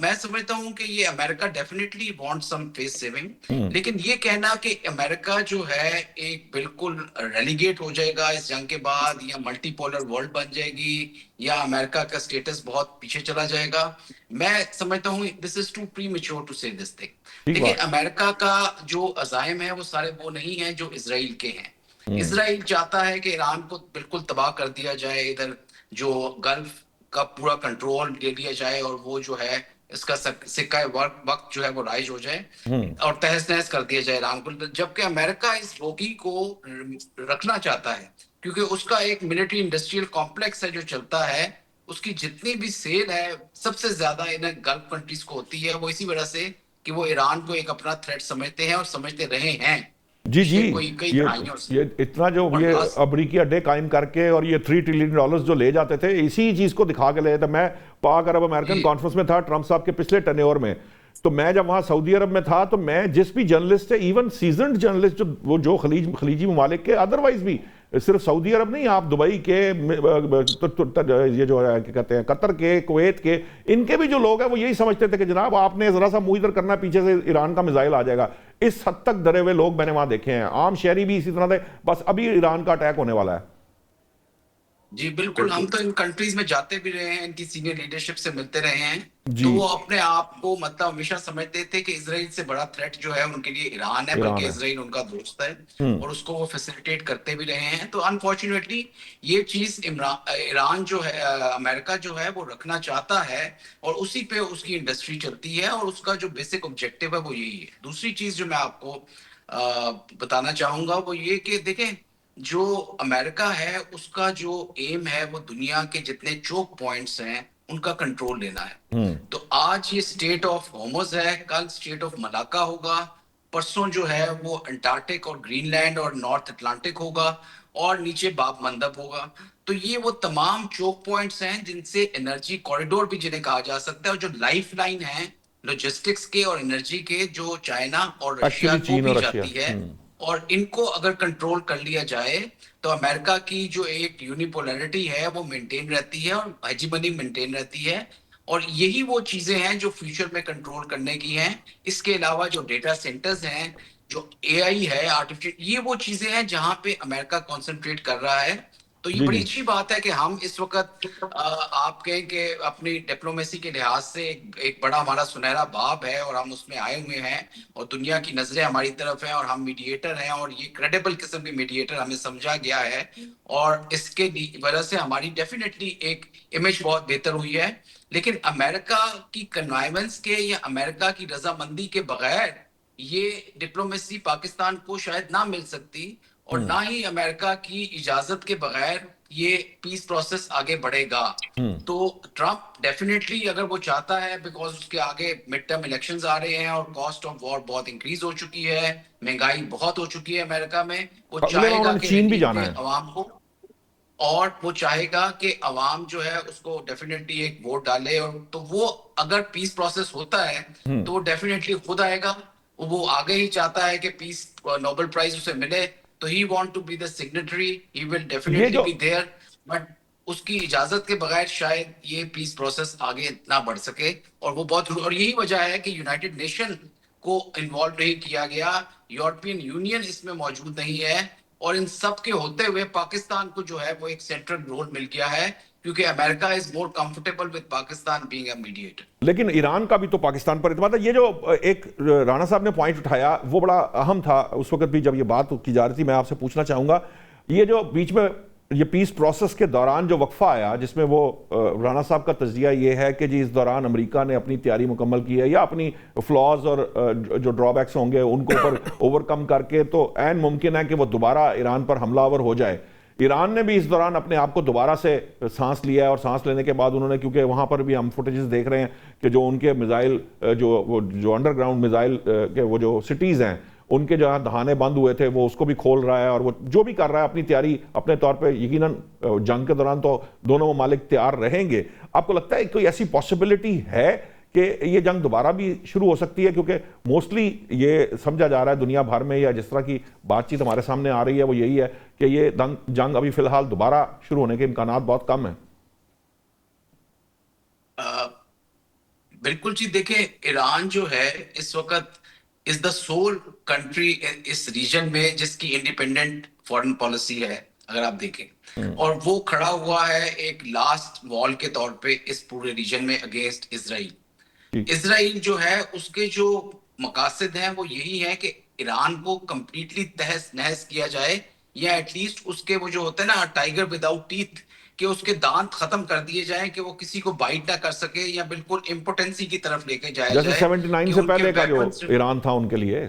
मैं समझता हूं कि ये America definitely want some face saving, लेकिन ये कहना कि अमेरिका जो है एक बिल्कुल रेलीगेट हो जाएगा इस जंग के बाद, या मल्टीपोलर वर्ल्ड बन जाएगी, या अमेरिका का स्टेटस बहुत पीछे चला जाएगा, मैं समझता हूं this is too premature to say this thing. देखिए, अमेरिका का जो अज़ाइम है वो सारे वो नहीं है जो इजराइल के हैं। इजराइल चाहता है कि ईरान को बिल्कुल तबाह कर दिया जाए, इधर जो गल्फ का पूरा कंट्रोल ले लिया जाए, और वो जो है इसका सिक्का वक्त जो है वो राइज हो जाए और तहस नहस कर दिया जाए ईरान को। जबकि अमेरिका इस बोगी को रखना चाहता है, क्योंकि उसका एक मिलिट्री इंडस्ट्रियल कॉम्प्लेक्स है जो चलता है, उसकी जितनी भी सेल है सबसे ज्यादा इन गल्फ कंट्रीज को होती है। वो इसी वजह से कि वो ईरान को एक अपना थ्रेट समझते हैं और समझते रहे हैं। जी जी, ये इतना जो ये अमरीकी अड्डे कायम करके और ये $3 ट्रिलियन जो ले जाते थे, इसी चीज को दिखा के ले जाते। मैं पाक अरब अमेरिकन कॉन्फ्रेंस में था ट्रंप साहब के पिछले टेन्योर में, तो मैं जब वहां सऊदी अरब में था तो मैं जिस भी जर्नलिस्ट है, इवन सीजन्ड जर्नलिस्ट जो खलीजी ममालिक के, अदरवाइज भी सिर्फ सऊदी अरब नहीं, आप दुबई के, ये जो है क्या कहते हैं कतर के, कुवैत के, इनके भी जो लोग हैं वो यही समझते थे कि जनाब आपने जरा सा मुंह इधर करना, पीछे से ईरान का मिसाइल आ जाएगा। इस हद तक डरे हुए लोग मैंने वहां देखे हैं। आम शहरी भी इसी तरह से, बस अभी ईरान का अटैक होने वाला है। जी बिल्कुल, हम तो इन कंट्रीज में जाते भी रहे हैं, इनकी सीनियर लीडरशिप से मिलते रहे हैं। जी। तो वो अपने आप को मतलब हमेशा समझते थे कि इजराइल से बड़ा थ्रेट जो है उनके लिए ईरान है, ईरान बल्कि है। इजराइल उनका दोस्त है और उसको वो फैसिलिटेट करते भी रहे हैं। तो अनफॉर्चुनेटली ये चीज ईरान जो है, अमेरिका जो है वो रखना चाहता है और उसी पे उसकी इंडस्ट्री चलती है और उसका जो बेसिक ऑब्जेक्टिव है वो यही है। दूसरी चीज जो मैं आपको बताना चाहूंगा वो ये कि देखें, जो अमेरिका है उसका जो एम है वो दुनिया के जितने चोक पॉइंट्स हैं उनका कंट्रोल लेना है। तो आज ये स्टेट ऑफ होमस है, कल स्टेट ऑफ मलाका होगा, परसों जो है वो अंटार्कटिक और ग्रीनलैंड और नॉर्थ अटलांटिक होगा और नीचे बाब मंदब होगा। तो ये वो तमाम चोक पॉइंट्स हैं जिनसे एनर्जी कॉरिडोर भी जिन्हें कहा जा सकता है, और जो लाइफ लाइन है लॉजिस्टिक्स के और एनर्जी के, जो चाइना और रशिया एक्चुअली को चीन भी और रशिया। जाती है। और इनको अगर कंट्रोल कर लिया जाए तो अमेरिका की जो एक यूनिपोलैरिटी है वो मेंटेन रहती है और हेजीमनी मेंटेन रहती है। और यही वो चीजें हैं जो फ्यूचर में कंट्रोल करने की हैं। इसके अलावा जो डेटा सेंटर्स हैं, जो एआई है, आर्टिफिशियल, ये वो चीजें हैं जहां पे अमेरिका कंसंट्रेट कर रहा है। तो ये जी बड़ी जी। अच्छी बात है कि हम इस वक्त आप कहें कि अपनी डिप्लोमेसी के लिहाज से एक बड़ा हमारा सुनहरा बाब है और हम उसमें आए हुए हैं और दुनिया की नजरें हमारी तरफ हैं और हम मीडिएटर हैं और ये क्रेडिबल किस्म के मीडिएटर हमें समझा गया है। और इसके वजह से हमारी डेफिनेटली एक इमेज बहुत बेहतर हुई है। लेकिन अमेरिका की कन्वाइवेंस के या अमेरिका की रजामंदी के बगैर ये डिप्लोमेसी पाकिस्तान को शायद ना मिल सकती और ना ही अमेरिका की इजाजत के बगैर ये पीस प्रोसेस आगे बढ़ेगा। तो ट्रम्प डेफिनेटली अगर वो चाहता है, बिकॉज उसके आगे मिड टर्म इलेक्शंस आ रहे हैं और कॉस्ट ऑफ वॉर बहुत इंक्रीज हो चुकी है, महंगाई बहुत हो चुकी है अमेरिका में, वो अगले माह चाहेगा उन्होंने कि चीन भी रीजन जाना के है। अवाम को, और वो चाहेगा कि अवाम जो है उसको डेफिनेटली एक वोट डाले। और तो वो अगर पीस प्रोसेस होता है तो वो डेफिनेटली खुद आएगा। वो आगे ही चाहता है कि पीस नोबेल प्राइज उसे मिले, तो he want to be the signatory, he will ये डेफिनेटली जो बी देयर। बट उसकी इजाजत के बगैर शायद ये पीस प्रोसेस आगे ना बढ़ सके। और वो बहुत, और यही वजह है कि यूनाइटेड नेशन को इन्वॉल्व नहीं किया गया, यूरोपियन यूनियन इसमें मौजूद नहीं है, और इन सब के होते हुए पाकिस्तान को जो है वो एक सेंट्रल रोल मिल गया है, क्योंकि America is more comfortable with Pakistan being a mediator. लेकिन ईरान का भी तो पाकिस्तान पर इत्मीनान है। ये जो एक राणा साहब ने पॉइंट उठाया वो बड़ा अहम था उस वक्त भी जब ये बात की जा रही थी। मैं आपसे पूछना चाहूंगा, ये जो बीच में ये पीस प्रोसेस के दौरान जो वक्फा आया जिसमें वो राणा साहब का तज्जिया ये है कि जी इस दौरान अमेरिका ने अपनी तैयारी मुकम्मल की है या अपनी फ्लॉज और जो ड्रॉबैक्स होंगे उनको ऊपर ओवरकम करके तो ऐन मुमकिन है कि वो दोबारा ईरान पर हमलावर हो जाए। ईरान ने भी इस दौरान अपने आप को दोबारा से सांस लिया है और सांस लेने के बाद उन्होंने, क्योंकि वहां पर भी हम फुटेजेस देख रहे हैं कि जो उनके मिसाइल जो अंडरग्राउंड मिसाइल के वो जो सिटीज़ हैं उनके जहां दहाने बंद हुए थे वो उसको भी खोल रहा है और वो जो भी कर रहा है अपनी तैयारी अपने तौर पे, यकीनन जंग के दौरान तो दोनों ममालिक तैयार रहेंगे। आपको लगता है कोई ऐसी पॉसिबिलिटी है कि ये जंग दोबारा भी शुरू हो सकती है? क्योंकि मोस्टली ये समझा जा रहा है दुनिया भर में या जिस तरह की बातचीत हमारे सामने आ रही है वो यही है कि ये जंग अभी फिलहाल दोबारा शुरू होने के इम्कानात बहुत कम है। बिल्कुल जी, देखें, ईरान जो है इस वक्त इज द सोल कंट्री इस रीजन में जिसकी इंडिपेंडेंट फॉरेन पॉलिसी है, अगर आप देखें। और वो खड़ा हुआ है एक लास्ट वॉल के तौर पे इस पूरे रीजन में अगेंस्ट इसराइल। इसराइल जो है उसके जो मकासद हैं वो यही है कि ईरान को कंप्लीटली तहस नहस किया जाए, या एटलीस्ट उसके वो जो होता है ना टाइगर विदाउट टीथ, कि उसके दांत खत्म कर दिए जाएं कि वो किसी को बाइट ना कर सके या बिल्कुल इम्पोर्टेंसी की तरफ लेके जाया जैसे जाए। 79 कि से उनके पहले का जो weapons- ईरान था उनके लिए।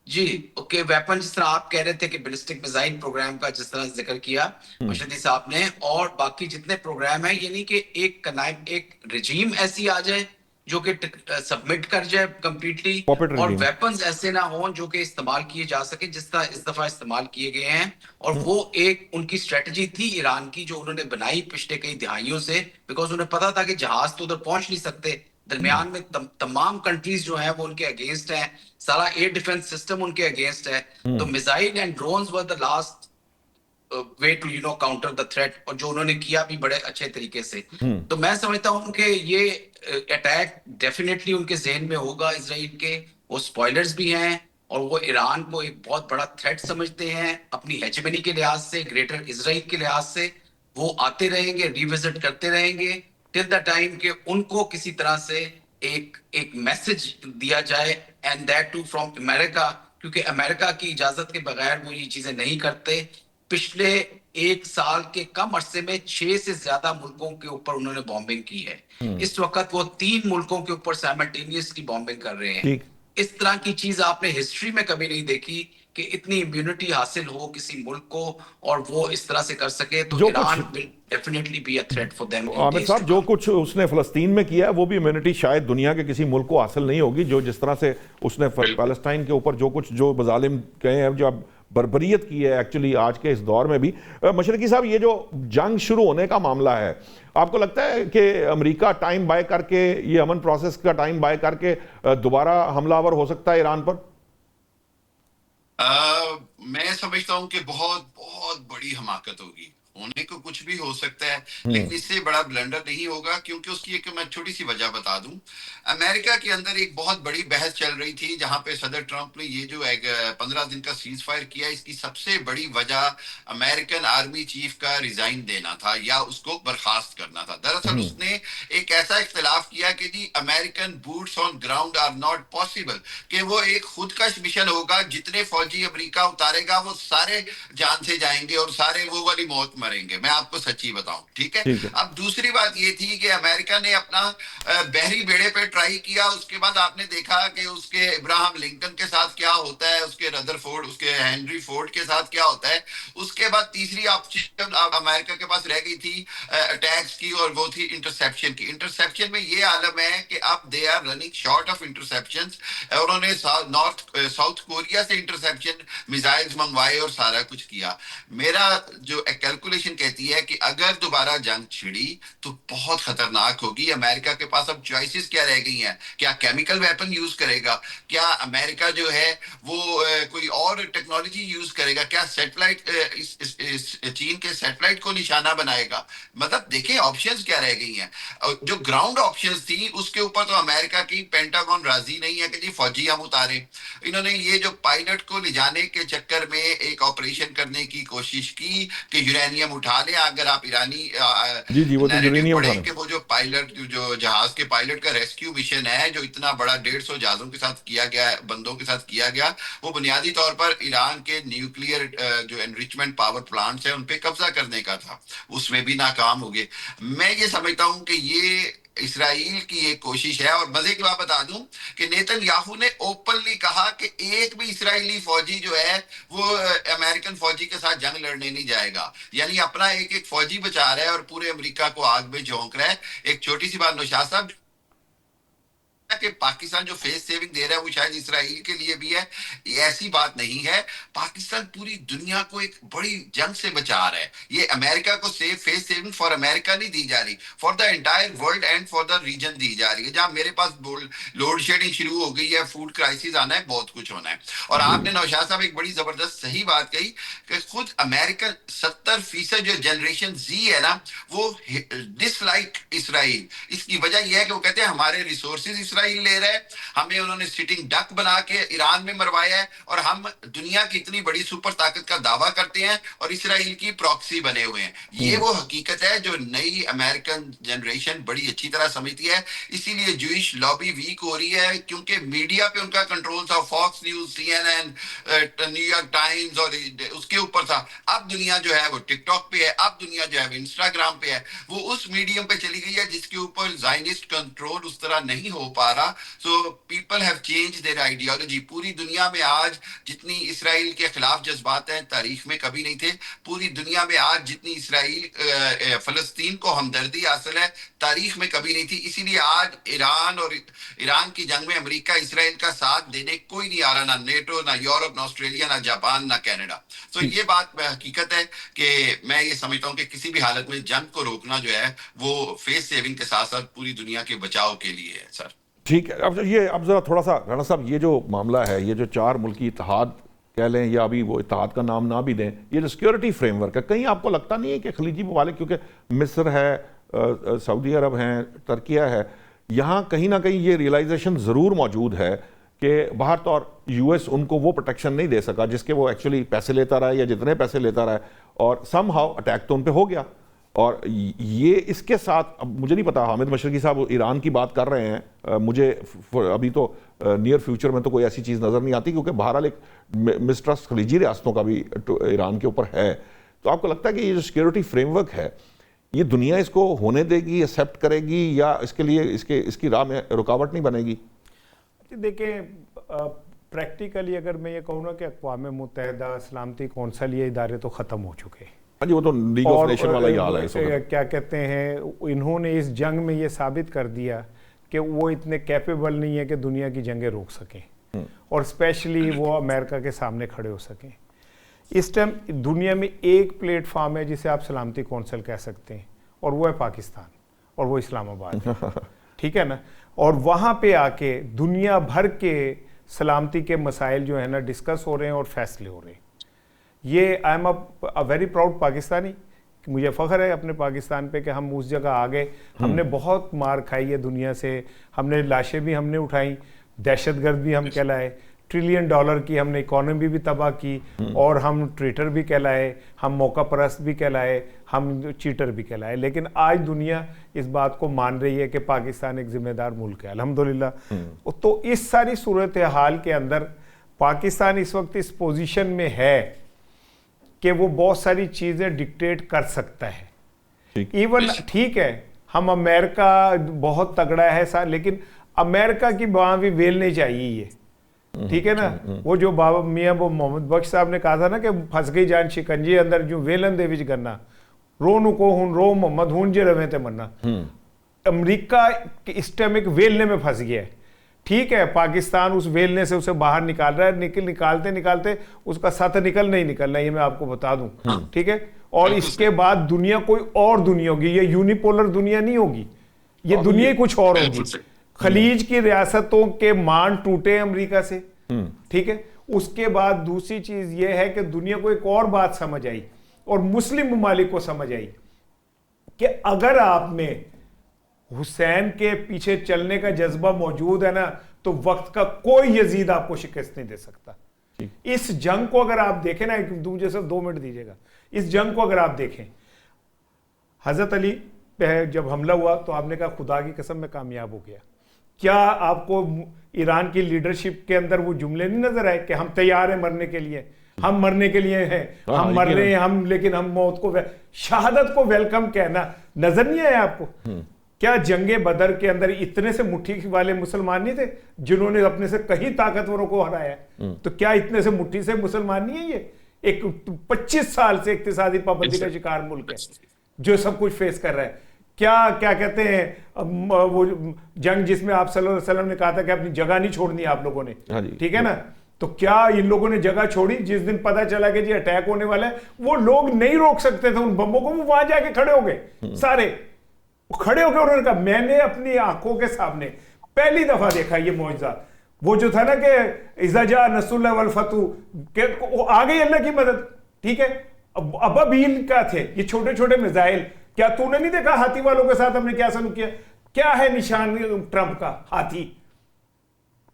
जी, ओके, वेपन जिस तरह आप कह रहे थे कि बैलिस्टिक मिसाइल प्रोग्राम का जिस तरह जिक्र किया मशहदी साहब ने, और बाकी जितने प्रोग्राम है, यानी कि एक रिजीम ऐसी आ जाए जो कि सबमिट कर जाए कंप्लीटली, Puppet और regime। वेपन्स ऐसे ना हो जो कि इस्तेमाल किए जा सके जिस तरह इस दफा इस्तेमाल किए गए हैं। और वो एक उनकी स्ट्रेटजी थी ईरान की जो उन्होंने बनाई पिछले कई दिहाइयों से, बिकॉज उन्हें पता था कि जहाज तो उधर पहुंच नहीं सकते, दरमियान में तमाम कंट्रीज जो हैं वो उनके अगेंस्ट हैं, सारा एयर डिफेंस सिस्टम उनके अगेंस्ट है। तो missile and drones were the last way to counter the threat, और जो उन्होंने किया भी बड़े अच्छे तरीके से। तो मैं समझता हूं कि ये अटैक डेफिनेटली उनके जहन में होगा इसराइल के। वो स्पॉयलर्स भी हैं और वो ईरान को एक बहुत बड़ा थ्रेट समझते हैं अपनी हेजेमनी के लिहाज से, ग्रेटर इसराइल के लिहाज से। वो आते रहेंगे, रिविजिट करते रहेंगे टिल द टाइम के उनको किसी तरह से एक मैसेज दिया जाए, and that too from America, क्योंकि अमेरिका की इजाजत के बगैर वो ये चीजें नहीं करते। पिछले 1 साल के कम अरसे में 6 से ज्यादा मुल्कों के ऊपर उन्होंने बॉम्बिंग की है। इस वक्त वो 3 मुल्कों के ऊपर साइमल्टेनियसली बॉम्बिंग कर रहे हैं। ठीक। इस तरह की चीज आपने हिस्ट्री में कभी नहीं देखी कि इतनी इम्यूनिटी हासिल हो किसी मुल्क को और वो इस तरह से कर सके। तो जो ईरान कुछ- will definitely be a threat for them. Aamir साहब, जो कुछ उसने फलस्तीन में किया है वो भी इम्यूनिटी शायद दुनिया के किसी मुल्क को हासिल नहीं होगी, जो जिस तरह से उसने पैलेस्टाइन के ऊपर जो मजालिम कहे हैं, जो अब बर्बरियत की है एक्चुअली आज के इस दौर में भी। मशरकी साहब, ये जो जंग शुरू होने का मामला है, आपको लगता है कि अमेरिका टाइम बाय करके, ये अमन प्रोसेस का टाइम बाय करके दोबारा हमलावर हो सकता है ईरान पर? मैं समझता हूं कि बहुत बहुत बड़ी हमाकत होगी, होने को कुछ भी हो सकता है, लेकिन इससे बड़ा ब्लंडर नहीं होगा, क्योंकि उसकी एक मैं छोटी सी वजह बता दूं। अमेरिका के अंदर एक बहुत बड़ी बहस चल रही थी, जहां पे सदर ट्रंप ने ये जो 15 दिन का सीज फायर किया, इसकी सबसे बड़ी वजह अमेरिकन आर्मी चीफ का रिजाइन देना था या उसको बर्खास्त करना था। दरअसल उसने एक ऐसा इख्तिलाफ किया कि जी American boots on ground are not possible, कि वो एक खुदकश मिशन होगा, जितने फौजी अमेरिका उतारेगा वो सारे जान से जाएंगे और सारे वो वाली मौत मरेंगे। मैं आपको सच्ची बताऊं, ठीक है? अब दूसरी बात ये थी कि अमेरिका ने अपना बहरी बेड़े पे ट्राई किया, उसके बाद आपने देखा कि उसके इब्राहिम लिंकन के साथ क्या होता है, उसके रदरफोर्ड, उसके हेनरी फोर्ड के साथ क्या होता है। उसके बाद तीसरी ऑप्शन अमेरिका के पास रह गई थी अटैक्स की, और वो थी इंटरसेप्शन की। इंटरसेप्शन में ये आलम है कि अब they are running short of interceptions, और उन्होंने साउथ कोरिया से इंटरसेप्शन मिसाइल्स मंगवाए और सारा कुछ किया। मेरा जो कैलकुलेशन कहती है कि अगर दोबारा जंग छिड़ी तो बहुत खतरनाक होगी। अमेरिका के पास अब चॉइसेस क्या रह गई हैं? क्या केमिकल वेपन यूज करेगा? क्या अमेरिका जो है वो कोई और टेक्नोलॉजी यूज करेगा? क्या सैटेलाइट चीन के सैटेलाइट को निशाना बनाएगा? मतलब देखें ऑप्शंस क्या रह गई हैं। जो ग्राउंड ऑप्शंस थी उसके ऊपर तो अमेरिका की पेंटागन राजी नहीं है कि जी फौजी हम उतारें। इन्होंने ये जो पायलट को ले जाने के चक्कर में एक ऑपरेशन करने की कोशिश की कि यूरेनियम उठा ले। अगर आप ईरानी जी, वो तो यूरेनियम पढ़ें कि वो जो पायलट, जो जहाज के पायलट का रेस्क्यू मिशन है, जो इतना बड़ा 150 जहाजों के साथ किया गया, बंदों के साथ किया गया, वो बुनियादी तौर पर ईरान के न्यूक्लियर जो एनरिचमेंट पावर प्लांट्स है उन पे कब्जा करने का था। उसमें भी नाकाम हो गए। मैं ये समझता हूं कि ये इसराइल की एक कोशिश है। और मजे की बात बता दूं कि नेतन्याहू ने ओपनली कहा कि एक भी इसराइली फौजी जो है वो अमेरिकन फौजी के साथ जंग लड़ने नहीं जाएगा। यानी अपना एक एक फौजी बचा रहा है और पूरे अमेरिका को आग में झोंक रहा है। एक छोटी सी बात नौशाद साहब, कि पाकिस्तान जो फेस सेविंग दे रहा है वो शायद इसराइल के लिए भी है, ये ऐसी बात नहीं है। पाकिस्तान पूरी दुनिया को एक बड़ी जंग से बचा रहा है। ये अमेरिका को फेस सेविंग फॉर अमेरिका नहीं दी जा रही, for the entire world and for the region दी जा रही है। जहां मेरे पास लोड शेडिंग शुरू हो गई है, फूड क्राइसिस आना है, बहुत कुछ होना है। और आपने नौशाद साहब एक बड़ी जबरदस्त सही बात कही कि खुद अमेरिकन 70% जो जनरेशन जी है ना, वो डिसलाइक इसराइल। इसकी वजह यह है कि वो कहते हैं हमारे रिसोर्सेज इसराइल ले रहे हैं, हमें उन्होंने सिटिंग डक बना के ईरान में मरवाया है, और हम दुनिया की इतनी बड़ी सुपर ताकत का दावा करते हैं और इसराइल की प्रॉक्सी बने हुए हैं। ये वो हकीकत है जो नई अमेरिकन जनरेशन बड़ी अच्छी तरह समझती है। इसीलिए जूइश लॉबी वीक हो रही है, क्योंकि मीडिया पे उनका कंट्रोल था। Fox News, CNN, New York Times और उसके ऊपर था। अब दुनिया जो है वो टिकटॉक पे है, अब दुनिया जो है वो इंस्टाग्राम पे है। वो उस मीडियम पे चली गई है जिसके ऊपर ज़ायनिस्ट कंट्रोल उस तरह नहीं हो पा रहा। So people have change their ideology. पूरी दुनिया में आज जितनी इसराइल के खिलाफ जज्बात हैं, तारीख में कभी नहीं थे। पूरी दुनिया में आज जितनी इसराइल फलस्तीन को हमदर्दी हासिल है, तारीख में कभी नहीं थी। इसीलिए आज ईरान और ईरान की जंग में अमेरिका इसराइल का साथ देने कोई नहीं आ रहा, ना नेटो, ना यूरोप, ना ऑस्ट्रेलिया, ना जापान, ना कनाडा। तो ये बात हकीकत है कि मैं ये समझता हूं कि किसी भी हालत में जंग को रोकना जो है वो फेस सेविंग के साथ साथ पूरी दुनिया के बचाव के लिए है। सर ठीक है। अब जरा थोड़ा सा राणा साहब, ये जो मामला है, ये जो 4 मुल्की इत्तेहाद कह लें या अभी वो इत्तेहाद का नाम ना भी दें, ये जो सिक्योरिटी फ्रेमवर्क है, कहीं आपको लगता नहीं है कि खलीजी ममालिक, क्योंकि मिस्र है, सऊदी अरब हैं, तुर्किया है, यहाँ कहीं ना कहीं ये रियलाइजेशन ज़रूर मौजूद है कि बाहर तो और US उनको वो प्रोटेक्शन नहीं दे सका जिसके वो एक्चुअली पैसे लेता रहा या जितने पैसे लेता रहा, और सम हाउ अटैक तो उन पर हो गया। और ये इसके साथ, अब मुझे नहीं पता, हामिद मशरकी साहब ईरान की बात कर रहे हैं, मुझे अभी तो नियर फ्यूचर में तो कोई ऐसी चीज़ नज़र नहीं आती, क्योंकि बहरहाल एक मिसट्रस्ट खलीजी रियासतों का भी ईरान के ऊपर है। तो आपको लगता है कि ये जो सिक्योरिटी फ्रेमवर्क है, ये दुनिया इसको होने देगी, एक्सेप्ट करेगी, या इसके लिए इसकी राह में रुकावट नहीं बनेगी? देखिए, प्रैक्टिकली अगर मैं ये कहूँ ना कि अक़वाम मुत्तहिदा, सलामती कौंसिल, ये इदारे तो ख़त्म हो चुके हैं। हाँ जी, वो तो लीग ऑफ नेशन वाला ही हाल है इस वक्त। क्या कहते हैं, इन्होंने इस जंग में ये साबित कर दिया कि वो इतने कैपेबल नहीं है कि दुनिया की जंगें रोक सकें, और स्पेशली वो अमेरिका के सामने खड़े हो सकें। इस टाइम दुनिया में एक प्लेटफॉर्म है जिसे आप सलामती कौंसिल कह सकते हैं, और वो है पाकिस्तान, और वो इस्लामाबाद। ठीक है ना? और वहाँ पे आके दुनिया भर के सलामती के मसाइल जो है ना डिस्कस हो रहे हैं और फैसले हो रहे हैं। ये I am a very proud Pakistani, मुझे फ़ख्र है अपने पाकिस्तान पे कि हम उस जगह आ गए। हमने बहुत मार खाई है दुनिया से, हमने लाशें भी हमने उठाई, दहशतगर्द भी हम कहलाए, $1 ट्रिलियन की हमने इकोनॉमी भी तबाह की, और हम ट्रेटर भी कहलाए, हम मौका परस्त भी कहलाए, हम चीटर भी कहलाए। लेकिन आज दुनिया इस बात को मान रही है कि पाकिस्तान एक जिम्मेदार मुल्क है, अल्हम्दुलिल्लाह। तो इस सारी सूरत हाल के अंदर पाकिस्तान इस वक्त इस पोजीशन में है कि वो बहुत सारी चीज़ें डिक्टेट कर सकता है। इवन ठीक है, हम अमेरिका बहुत तगड़ा है लेकिन अमेरिका की वहाँ भी वेल नहीं चाहिए ये, ठीक है ना? वो जो बाबा मियाँ वो मोहम्मद बख्श साहब ने कहा था ना कि फंस गई जान शिकंजे अंदर जो वेलन दे विच गन्ना रो को हुन रो मोहम्मद हुन जे रवे ते मन्ना। अमेरिका इस टाइम एक वेलने में फंस गया है। ठीक है, पाकिस्तान उस वेलने से उसे बाहर निकाल रहा है, निकालते निकालते उसका सत नहीं निकलना, ये मैं आपको बता दूं। ठीक है, और इसके बाद दुनिया कोई और दुनिया होगी, ये यूनिपोलर दुनिया नहीं होगी, ये दुनिया कुछ और होगी। खलीज की रियासतों के मान टूटे अमेरिका से, ठीक है। उसके बाद दूसरी चीज ये है कि दुनिया को एक और बात समझ आई, और मुस्लिम ममालिक को समझ आई कि अगर आप में हुसैन के पीछे चलने का जज्बा मौजूद है ना, तो वक्त का कोई यजीद आपको शिकस्त नहीं दे सकता। इस जंग को अगर आप देखें ना, मुझे सिर्फ 2 मिनट दीजिएगा, इस जंग को अगर आप देखें, हजरत अली पे जब हमला हुआ तो आपने कहा खुदा की कसम में कामयाब हो गया। क्या आपको ईरान की लीडरशिप के अंदर वो जुमले नहीं नजर आए कि हम तैयार हैं मरने के लिए, हम मरने के लिए हैं, हम मर रहे हैं, हम लेकिन हम मौत को शहादत को वेलकम कहना नजर नहीं आया आपको? क्या जंगे बदर के अंदर इतने से मुट्ठी वाले मुसलमान नहीं थे जिन्होंने अपने से कहीं ताकतवरों को हराया? तो क्या इतने से मुट्ठी से मुसलमान नहीं है? ये एक 25 साल से इक्तिसादी पाबंदी का शिकार मुल्क है जो सब कुछ फेस कर रहा है। क्या कहते हैं वो जंग जिसमें आप सल्लल्लाहु अलैहि वसल्लम ने कहा था कि अपनी जगह नहीं छोड़नी आप लोगों ने, ठीक है ना? तो क्या इन लोगों ने जगह छोड़ी? जिस दिन पता चला कि जी अटैक होने वाला है, वो लोग नहीं रोक सकते थे उन बमों को, वो वहां जाके खड़े हो गए, सारे खड़े होकर उन्होंने कहा मैंने अपनी आंखों के सामने पहली दफा देखा ये मौजज़ा। वो जो था ना कि इज़ा जा नस्रुल्लाह वल फतह, के आ गई अल्लाह की मदद, ठीक है। अबाबील का थे ये छोटे छोटे मिसाइल, क्या तूने नहीं देखा हाथी वालों के साथ हमने क्या सलूक किया? क्या है निशान ट्रंप का? हाथी।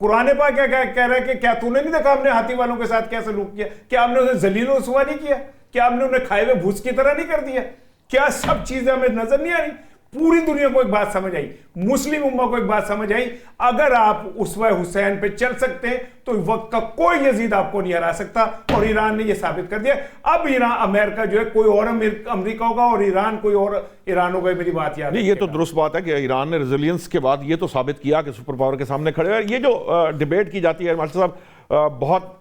कुरान पाक क्या कह रहा है कि क्या तूने नहीं देखा हमने हाथी वालों के साथ क्या सलूक किया? क्या हमने उन्हें जलील व रुसवा नहीं किया? क्या हमने उन्हें खाए हुए भूस की तरह नहीं कर दिया? क्या सब चीजें हमें नजर नहीं आ रही? पूरी दुनिया को एक बात समझ आई, मुस्लिम उम्मा को एक बात समझ आई, अगर आप उसवे हुसैन पे चल सकते हैं तो वक्त का कोई यजीद आपको नहीं हरा सकता। और ईरान ने यह साबित कर दिया। अब ईरान अमेरिका जो है कोई और अमेरिका होगा और ईरान कोई और ईरान होगा। मेरी बात याद नहीं, ये तो दुरुस्त बात है कि ईरान ने रेजिलियंस के बाद ये तो साबित किया कि सुपर पावर के सामने खड़े हैं। ये जो डिबेट की जाती है मास्टर साहब, बहुत